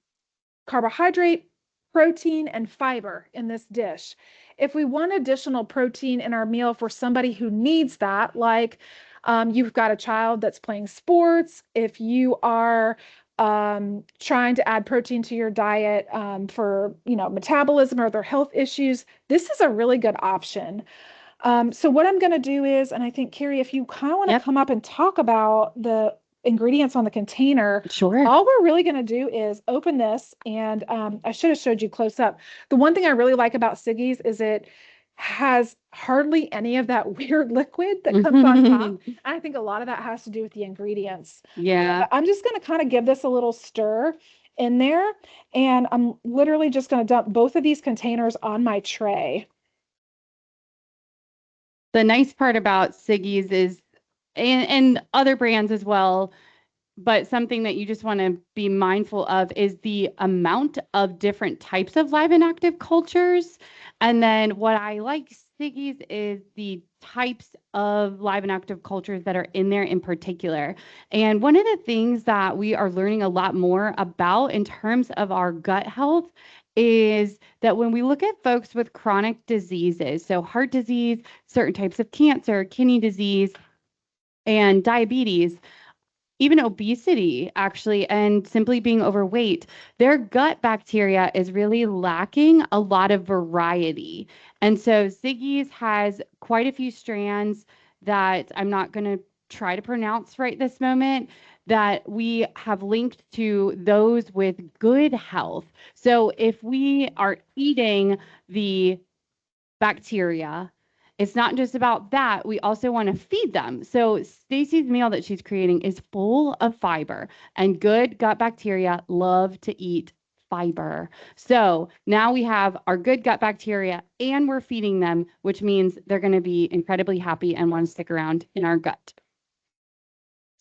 carbohydrate, protein, and fiber in this dish. If we want additional protein in our meal for somebody who needs that, like you've got a child that's playing sports, if you are trying to add protein to your diet for metabolism or their health issues, this is a really good option. So what I'm going to do is, and I think Carrie, if you kind of want to come up and talk about the ingredients on the container, sure. All we're really going to do is open this, and I should have showed you close up. The one thing I really like about Siggy's is it has hardly any of that weird liquid that comes on top. And I think a lot of that has to do with the ingredients. Yeah. But I'm just going to kind of give this a little stir in there. And I'm literally just going to dump both of these containers on my tray. The nice part about Siggy's is, and other brands as well, but something that you just want to be mindful of is the amount of different types of live and active cultures. And then what I like Siggy's is the types of live and active cultures that are in there in particular. And one of the things that we are learning a lot more about in terms of our gut health is that when we look at folks with chronic diseases, so heart disease, certain types of cancer, kidney disease, and diabetes, even obesity, actually, and simply being overweight, their gut bacteria is really lacking a lot of variety. And so Siggy's has quite a few strands that I'm not going to try to pronounce right this moment, that we have linked to those with good health. So if we are eating the bacteria, it's not just about that. We also want to feed them. So Stacie's meal that she's creating is full of fiber, and good gut bacteria love to eat fiber. So now we have our good gut bacteria and we're feeding them, which means they're going to be incredibly happy and want to stick around in our gut.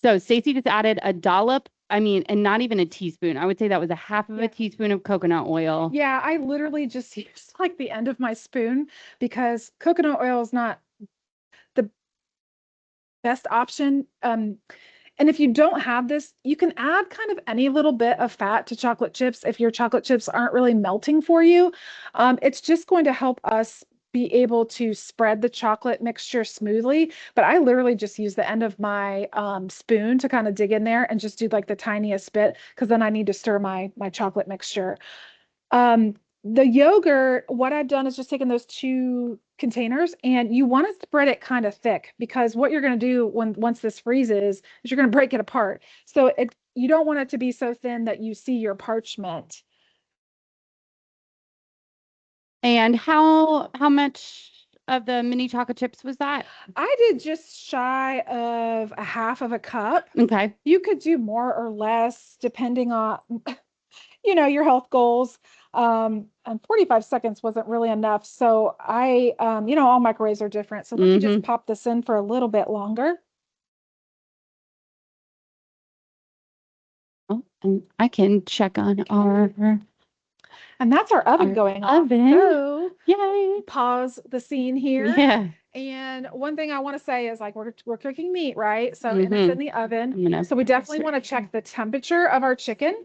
So Stacie just added a dollop, and not even a teaspoon. I would say that was a half of a teaspoon of coconut oil. Yeah, I literally just used like the end of my spoon because coconut oil is not the best option. And if you don't have this, you can add kind of any little bit of fat to chocolate chips if your chocolate chips aren't really melting for you. It's just going to help us be able to spread the chocolate mixture smoothly. But I literally just use the end of my spoon to kind of dig in there and just do like the tiniest bit because then I need to stir my chocolate mixture. Um, the yogurt, what I've done is just taken those two containers and you want to spread it kind of thick because what you're going to do once this freezes is you're going to break it apart. So you don't want it to be so thin that you see your parchment. And how much of the mini chocolate chips was that? I did just shy of a half of a cup. Okay. You could do more or less depending on your health goals. And 45 seconds wasn't really enough. So all microwaves are different. So let me just pop this in for a little bit longer. Oh, and I can check on our And that's our oven going off. So yay. Pause the scene here. Yeah. And one thing I want to say is like we're cooking meat, right? So and it's in the oven. So we definitely want to check the temperature of our chicken,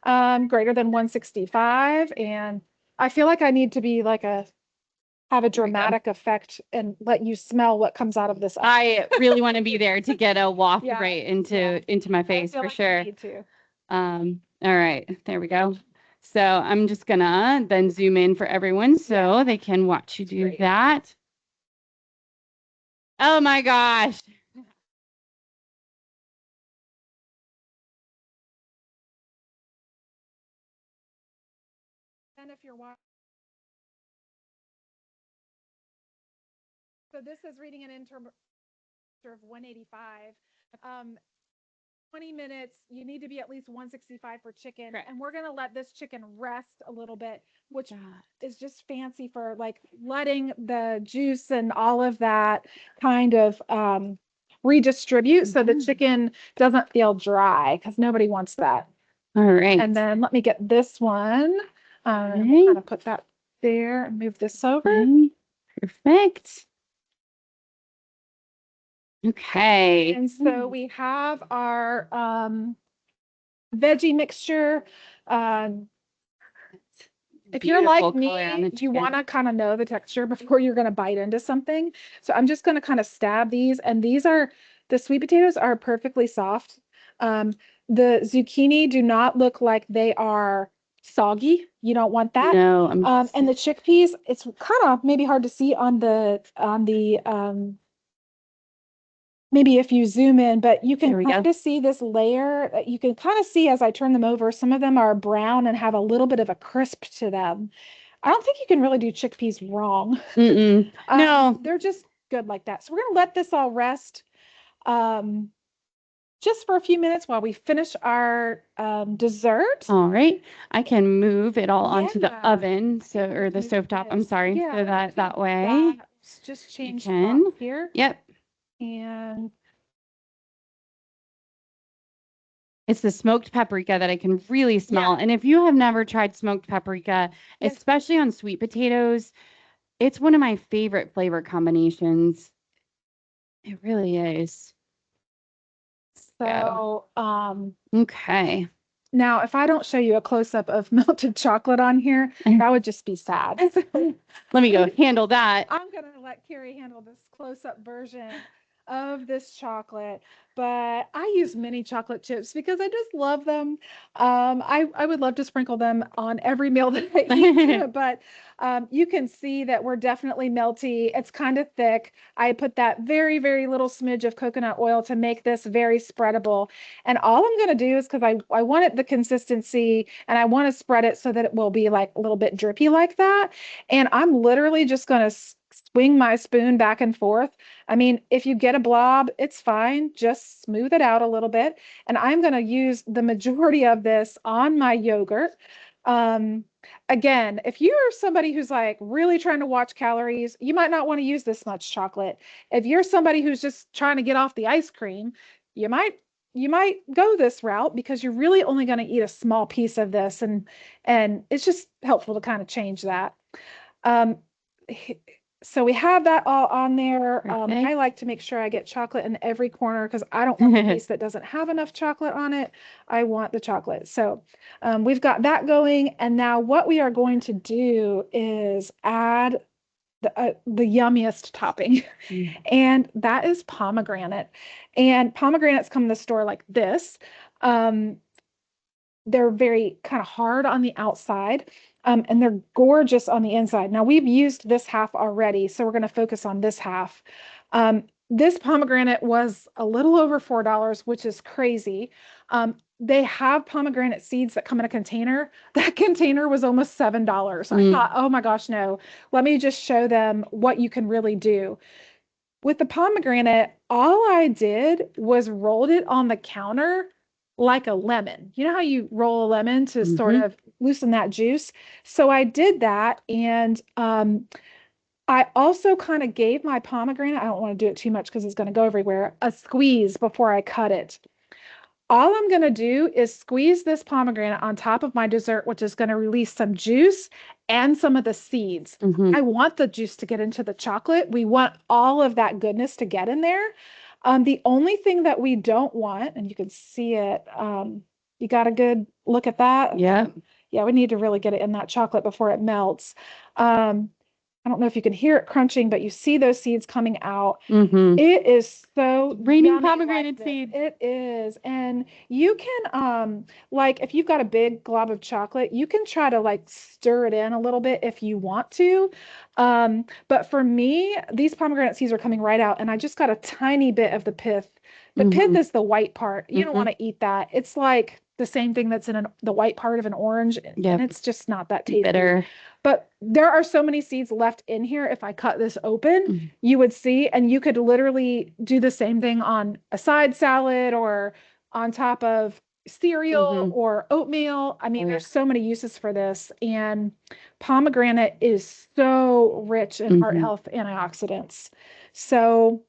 greater than 165. And I feel like I need to be like have a dramatic effect and let you smell what comes out of this oven. I really want to be there to get a waft right into my face for sure. I need to. All right, there we go. So I'm just gonna then zoom in for everyone so they can watch you do that. Oh my gosh. And if you're watching, so this is reading an interim of 185. 20 minutes, you need to be at least 165 for chicken. Right. And we're going to let this chicken rest a little bit, which is just fancy for like letting the juice and all of that kind of redistribute so the chicken doesn't feel dry because nobody wants that. All right. And then let me get this one. I'm going to put that there and move this over. Okay. Perfect. Okay. And so we have our veggie mixture. If you're like me, you want to kind of know the texture before you're going to bite into something. So I'm just going to kind of stab these. And the sweet potatoes are perfectly soft. The zucchini do not look like they are soggy. You don't want that. No. And the chickpeas, it's kind of maybe hard to see on the maybe if you zoom in, but you can kind of see this layer. You can kind of see as I turn them over, some of them are brown and have a little bit of a crisp to them. I don't think you can really do chickpeas wrong. No. They're just good like that. So we're gonna let this all rest um, just for a few minutes while we finish our dessert. All right. I can move it all onto the Yeah. oven, so or the Move stovetop. I'm this. sorry. Yeah, So let's that do way that. Let's just you change can. spots here. Yep. And It's the smoked paprika that I can really yeah, smell. And if you have never tried smoked paprika, yes. especially on sweet potatoes, it's one of my favorite flavor combinations. It really is. Go. So Okay. now if I don't show you a close-up of melted chocolate on here, that would just be sad. Let me go handle that. I'm gonna let Carrie handle this close-up version of this chocolate, but I use mini chocolate chips because I just love them. I would love to sprinkle them on every meal that I eat, but you can see that we're definitely melty. It's kind of thick. I put that very, very little smidge of coconut oil to make this very spreadable. And all I'm gonna do is because I want it the consistency and I want to spread it so that it will be like a little bit drippy like that. And I'm literally just going to swing my spoon back and forth. I mean, if you get a blob, it's fine. Just smooth it out a little bit. And I'm going to use the majority of this on my yogurt. Um, Again, if you're somebody who's like really trying to watch calories, you might not want to use this much chocolate. If you're somebody who's just trying to get off the ice cream, you might go this route because you're really only going to eat a small piece of this and it's just helpful to kind of change that. Um, so we have that all on there. I like to make sure I get chocolate in every corner because I don't want the piece that doesn't have enough chocolate on it. I want the chocolate. So we've got that going. And now what we are going to do is add the yummiest topping, and that is pomegranate. And pomegranates come in the store like this. Um, they're very kind of hard on the outside, and they're gorgeous on the inside. Now we've used this half already, so we're going to focus on this half. This pomegranate was a little over $4, which is crazy. They have pomegranate seeds that come in a container. That container was almost $7. I thought, oh my gosh, no. Let me just show them what you can really do. With the pomegranate, all I did was rolled it on the counter like a lemon. You know how you roll a lemon to sort of loosen that juice? So I did that. And I also kind of gave my pomegranate, I don't want to do it too much because it's going to go everywhere, a squeeze before I cut it. All I'm going to do is squeeze this pomegranate on top of my dessert, which is going to release some juice and some of the seeds. I want the juice to get into the chocolate. We want all of that goodness to get in there. The only thing that we don't want, and you can see it, you got a good look at that? Yeah. Yeah, we need to really get it in that chocolate before it melts. I don't know if you can hear it crunching, but you see those seeds coming out. It is so Raining yummy pomegranate like seeds. It is. And you can like if you've got a big glob of chocolate, you can try to like stir it in a little bit if you want to. But for me, these pomegranate seeds are coming right out and I just got a tiny bit of the pith. The pith is the white part. You don't want to eat that. It's like the same thing that's in the white part of an orange, and it's just not that tasty. Bitter. But there are so many seeds left in here. If I cut this open, you would see, and you could literally do the same thing on a side salad or on top of cereal or oatmeal. I mean, there's so many uses for this. And pomegranate is so rich in heart health antioxidants. So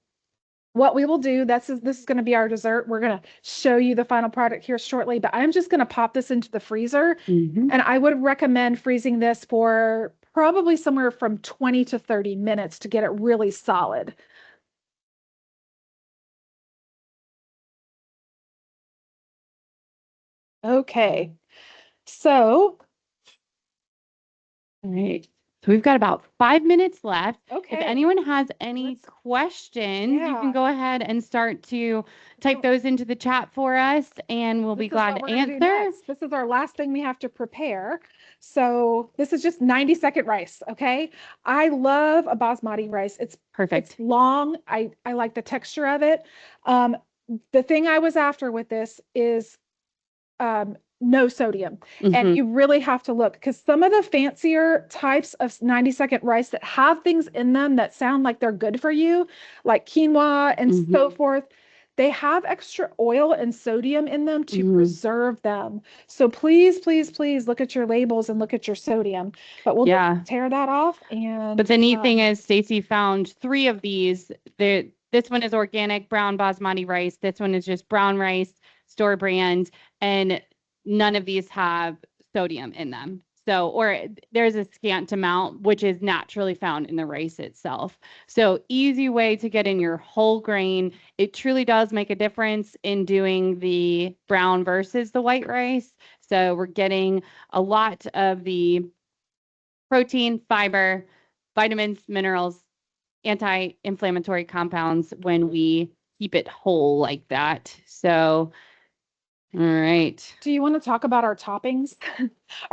what we will do, this is going to be our dessert. We're going to show you the final product here shortly, but I'm just going to pop this into the freezer. And I would recommend freezing this for probably somewhere from 20 to 30 minutes to get it really solid. Okay. So, all right. So we've got about 5 minutes left. okay. If anyone has any questions, you can go ahead and start to type those into the chat for us, and we'll be glad to answer. This is our last thing we have to prepare. So this is just 90-second rice, okay? I love a basmati rice. It's perfect. It's long. I like the texture of it. The thing I was after with this is no sodium. And Mhm. you really have to look, because some of the fancier types of 90-second rice that have things in them that sound like they're good for you, like quinoa and so Mhm. forth, they have extra oil and sodium in them to Mhm. preserve them. So please, please, please look at your labels and look at your sodium. But we'll just Yeah. tear that off But and the neat thing is Stacie found 3 of these. This one is organic brown basmati rice. This one is just brown rice, store brand, and none of these have sodium in them. So, or there's a scant amount, which is naturally found in the rice itself. So, easy way to get in your whole grain. It truly does make a difference in doing the brown versus the white rice. So, we're getting a lot of the protein, fiber, vitamins, minerals, anti-inflammatory compounds when we keep it whole like that. So, all right. do you want to talk about our toppings,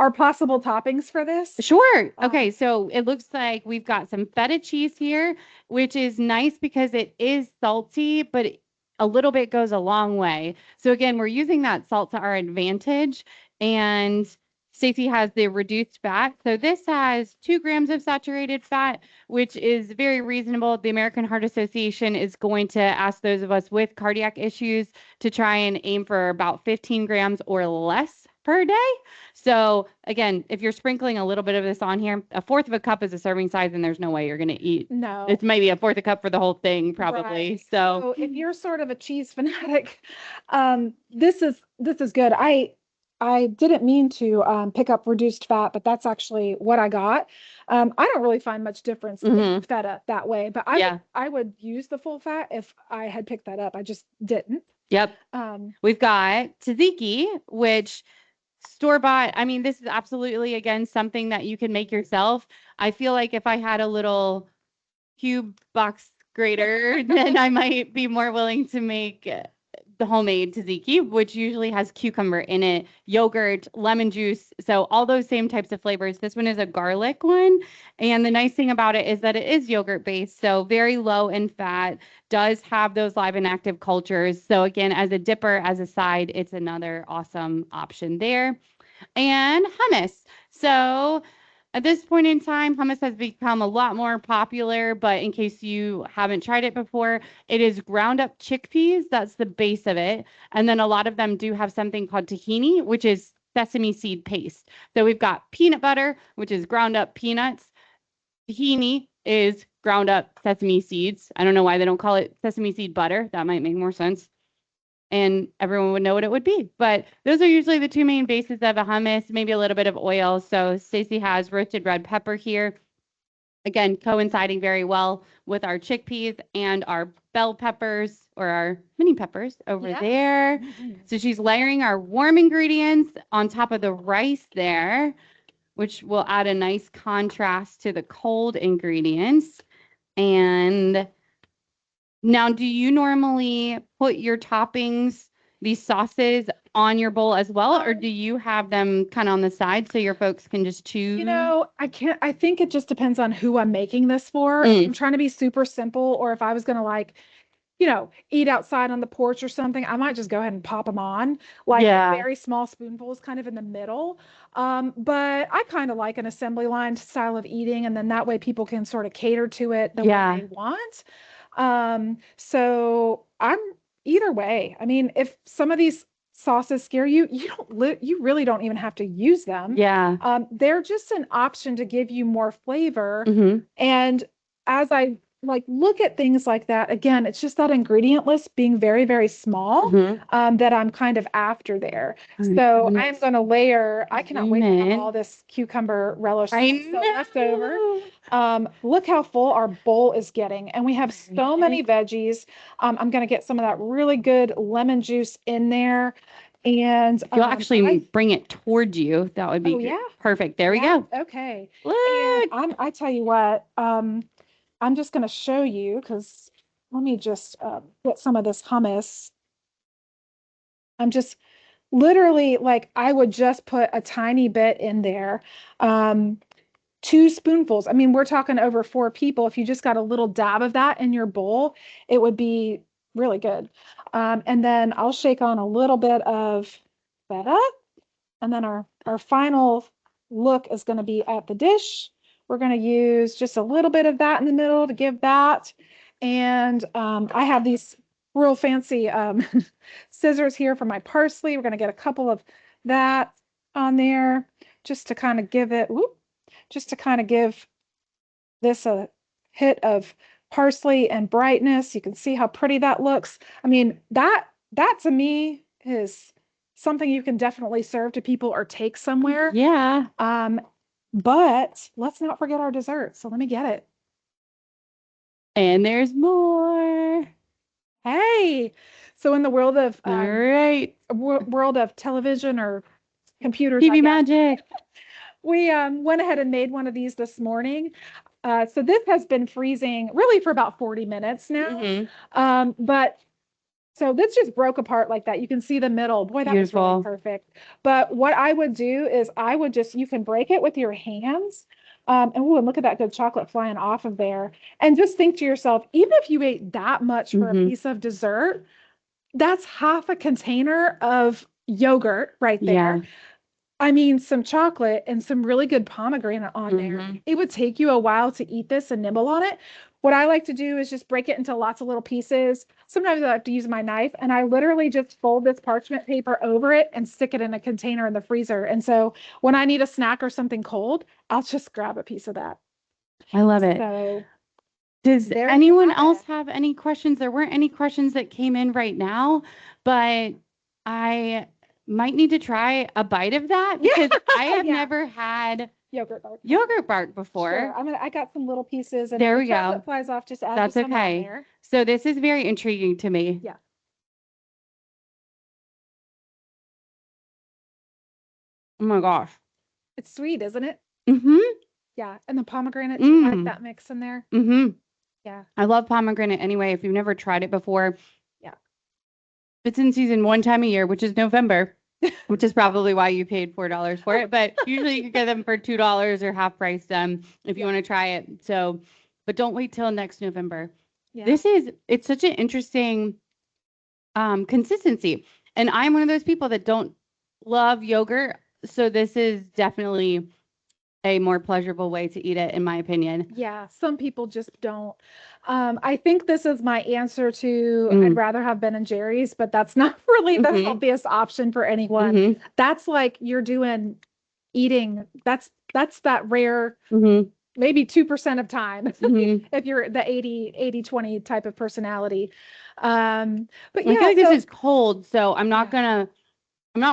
our possible toppings for this? Sure. Okay, so it looks like we've got some feta cheese here, which is nice because it is salty, but a little bit goes a long way. So again, we're using that salt to our advantage, and Stacie has the reduced fat. So this has 2 grams of saturated fat, which is very reasonable. The American Heart Association is going to ask those of us with cardiac issues to try and aim for about 15 grams or less per day. So again, if you're sprinkling a little bit of this on here, a fourth of a cup is a serving size, and there's no way you're going to eat. No. It's maybe a fourth a cup for the whole thing, probably. Right. So, So if you're sort of a cheese fanatic, this is good. I didn't mean to pick up reduced fat, but that's actually what I got. I don't really find much difference in mhm, feta that way, but yeah, I would use the full fat if I had picked that up. I just didn't. yep. Um, We've got tzatziki, which store bought. I mean, this is absolutely again something that you can make yourself. I feel like if I had a little cube box grater, then I might be more willing to make the homemade tzatziki, which usually has cucumber in it, yogurt, lemon juice. So all those same types of flavors. This one is a garlic one. And the nice thing about it is that it is yogurt based. So very low in fat, does have those live and active cultures. So again, as a dipper, as a side, it's another awesome option there. And hummus. So at this point in time, hummus has become a lot more popular, but in case you haven't tried it before, it is ground up chickpeas. That's the base of it. And then a lot of them do have something called tahini, which is sesame seed paste. So we've got peanut butter, which is ground up peanuts. Tahini is ground up sesame seeds. I don't know why they don't call it sesame seed butter. That might make more sense, and everyone would know what it would be. But those are usually the 2 main bases of a hummus, maybe a little bit of oil. So Stacie has roasted red pepper here. Again, coinciding very well with our chickpeas and our bell peppers, or our mini peppers over yeah. there. Mhm. So she's layering our warm ingredients on top of the rice there, which will add a nice contrast to the cold ingredients. And now, do you normally put your toppings, these sauces, on your bowl as well, or do you have them kind of on the side so your folks can just choose? I think it just depends on who I'm making this for. If I'm trying to be super simple, or if I was gonna like, eat outside on the porch or something, I might just go ahead and pop them on, like Yeah. very small spoonfuls, kind of in the middle. But I kind of like an assembly line style of eating, and then that way people can sort of cater to it the way Yeah. they want. So I'm either way. I mean, if some of these sauces scare you, you really don't even have to use them. Yeah. They're just an option to give you more flavor. Mm-hmm. And as I like look at things like that, again, it's just that ingredient list being very, very small, Mm-hmm. that I'm kind of after there. All right, So I'm I'm going to layer, I cannot zoom wait to have in. all this cucumber relish I sauce left over. know. Look how full our bowl is getting. And we have so many Right. veggies. I'm going to get some of that really good lemon juice in there. And If you'll actually bring it toward you, that would be oh yeah, perfect. There we yeah, go. okay. And Look. I tell you what, I'm just going to show you, because let me just get some of this hummus. I'm just literally like, I would just put a tiny bit in there. 2 spoonfuls. I mean, we're talking over 4 people. If you just got a little dab of that in your bowl, it would be really good. And then I'll shake on a little bit of feta. And then our final look is going to be at the dish. We're going to use just a little bit of that in the middle to give that. And I have these real fancy scissors here for my parsley. We're going to get a couple of that on there just to kind of give it, just to kind of give this a hit of parsley and brightness. You can see how pretty that looks. I mean, that to me is something you can definitely serve to people or take somewhere. Yeah. But let's not forget our dessert. So let me get it. And there's more. Hey, so in the world of All right. world of television or computers, TV magic. we went ahead and made one of these this morning. So this has been freezing really for about 40 minutes now. But so this just broke apart like that. You can see the middle. Boy, that was really perfect. But what I would do is I would just, you can break it with your hands. And look at that good chocolate flying off of there. And just think to yourself, even if you ate that much for a piece of dessert, that's half a container of yogurt right there. Yeah. I mean, some chocolate and some really good pomegranate on there. It would take you a while to eat this and nibble on it. What I like to do is just break it into lots of little pieces. Sometimes I have to use my knife, and I literally just fold this parchment paper over it and stick it in a container in the freezer. And so when I need a snack or something cold, I'll just grab a piece of that. I love it. So does anyone else have any questions? There weren't any questions that came in right now, but I might need to try a bite of that because I have never had yogurt bark before. Sure. I got some little pieces, and there if we the chocolate go. flies off, just add That's some okay. on there. So this is very intriguing to me. Yeah. Oh my gosh. It's sweet, isn't it? Yeah. And the pomegranate, do you like that mix in there? Yeah. I love pomegranate anyway. If you've never tried it before. Yeah. It's in season one time a year, which is November, which is probably why you paid $4 for it. But usually you can get them for $2 or half price if you want to try it. So, but don't wait till next November. Yeah. It's such an interesting consistency. And I'm one of those people that don't love yogurt. So this is definitely a more pleasurable way to eat it, in my opinion. Yeah, some people just don't. I think this is my answer to I'd rather have Ben and Jerry's, but that's not really the healthiest option for anyone. That's like you're doing eating. That's that rare maybe 2% of time if you're the 80-20 type of personality. But yeah, I feel like this is cold, so I'm not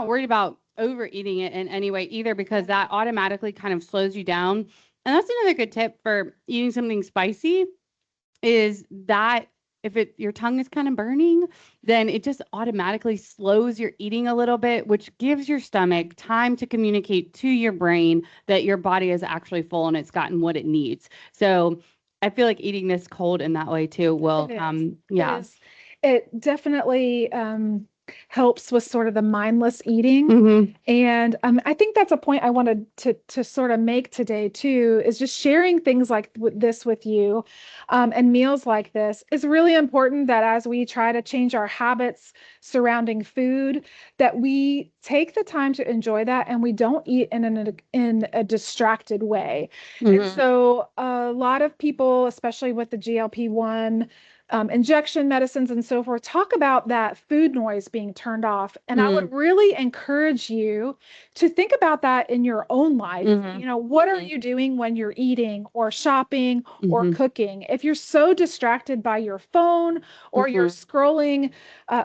worried about overeating it in any way either, because that automatically kind of slows you down. And that's another good tip for eating something spicy is that if your tongue is kind of burning, then it just automatically slows your eating a little bit, which gives your stomach time to communicate to your brain that your body is actually full and it's gotten what it needs. So I feel like eating this cold in that way too will, it definitely helps with sort of the mindless eating. And I think that's a point I wanted to sort of make today too, is just sharing things like this with you and meals like this is really important, that as we try to change our habits surrounding food, that we take the time to enjoy that and we don't eat in a distracted way. And so a lot of people, especially with the GLP-1 injection medicines and so forth, talk about that food noise being turned off. And I would really encourage you to think about that in your own life. You know, what are you doing when you're eating or shopping or cooking? If you're so distracted by your phone or you're scrolling,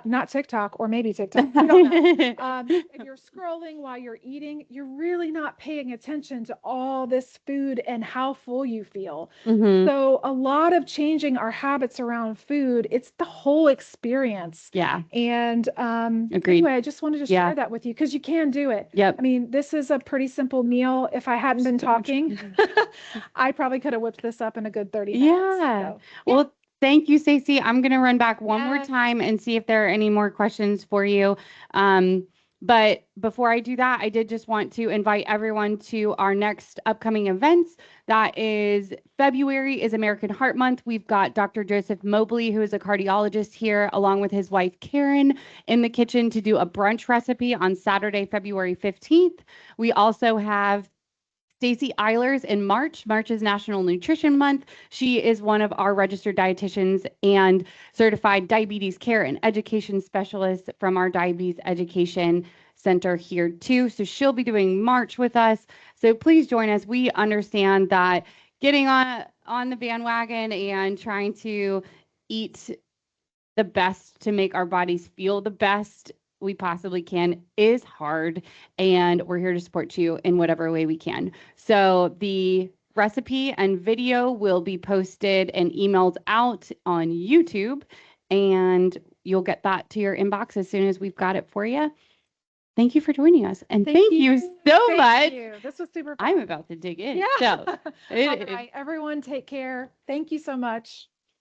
not TikTok, or maybe TikTok, I don't know. If you're scrolling while you're eating, you're really not paying attention to all this food and how full you feel. So a lot of changing our habits around food, it's the whole experience. Yeah. And anyway, I just wanted to share that with you because you can do it. Yep. I mean, this is a pretty simple meal. If I hadn't been talking, I probably could have whipped this up in a good 30 minutes. Yeah. So, well, thank you, Stacie. I'm going to run back one more time and see if there are any more questions for you. But before I do that, I did just want to invite everyone to our next upcoming events. That is February is American Heart Month. We've got Dr. Joseph Mobley, who is a cardiologist here, along with his wife Karen, in the kitchen to do a brunch recipe on Saturday, February 15th. We also have Stacie Eilers in March. March is National Nutrition Month. She is one of our registered dietitians and certified diabetes care and education specialist from our diabetes education center here too. So she'll be doing March with us. So please join us. We understand that getting on the bandwagon and trying to eat the best to make our bodies feel the best we possibly can is hard, and we're here to support you in whatever way we can. So the recipe and video will be posted and emailed out on YouTube, and you'll get that to your inbox as soon as we've got it for you. Thank you for joining us, and thank you so much. You. This was super fun. I'm about to dig in. Yeah. So, All right, everyone, take care. Thank you so much.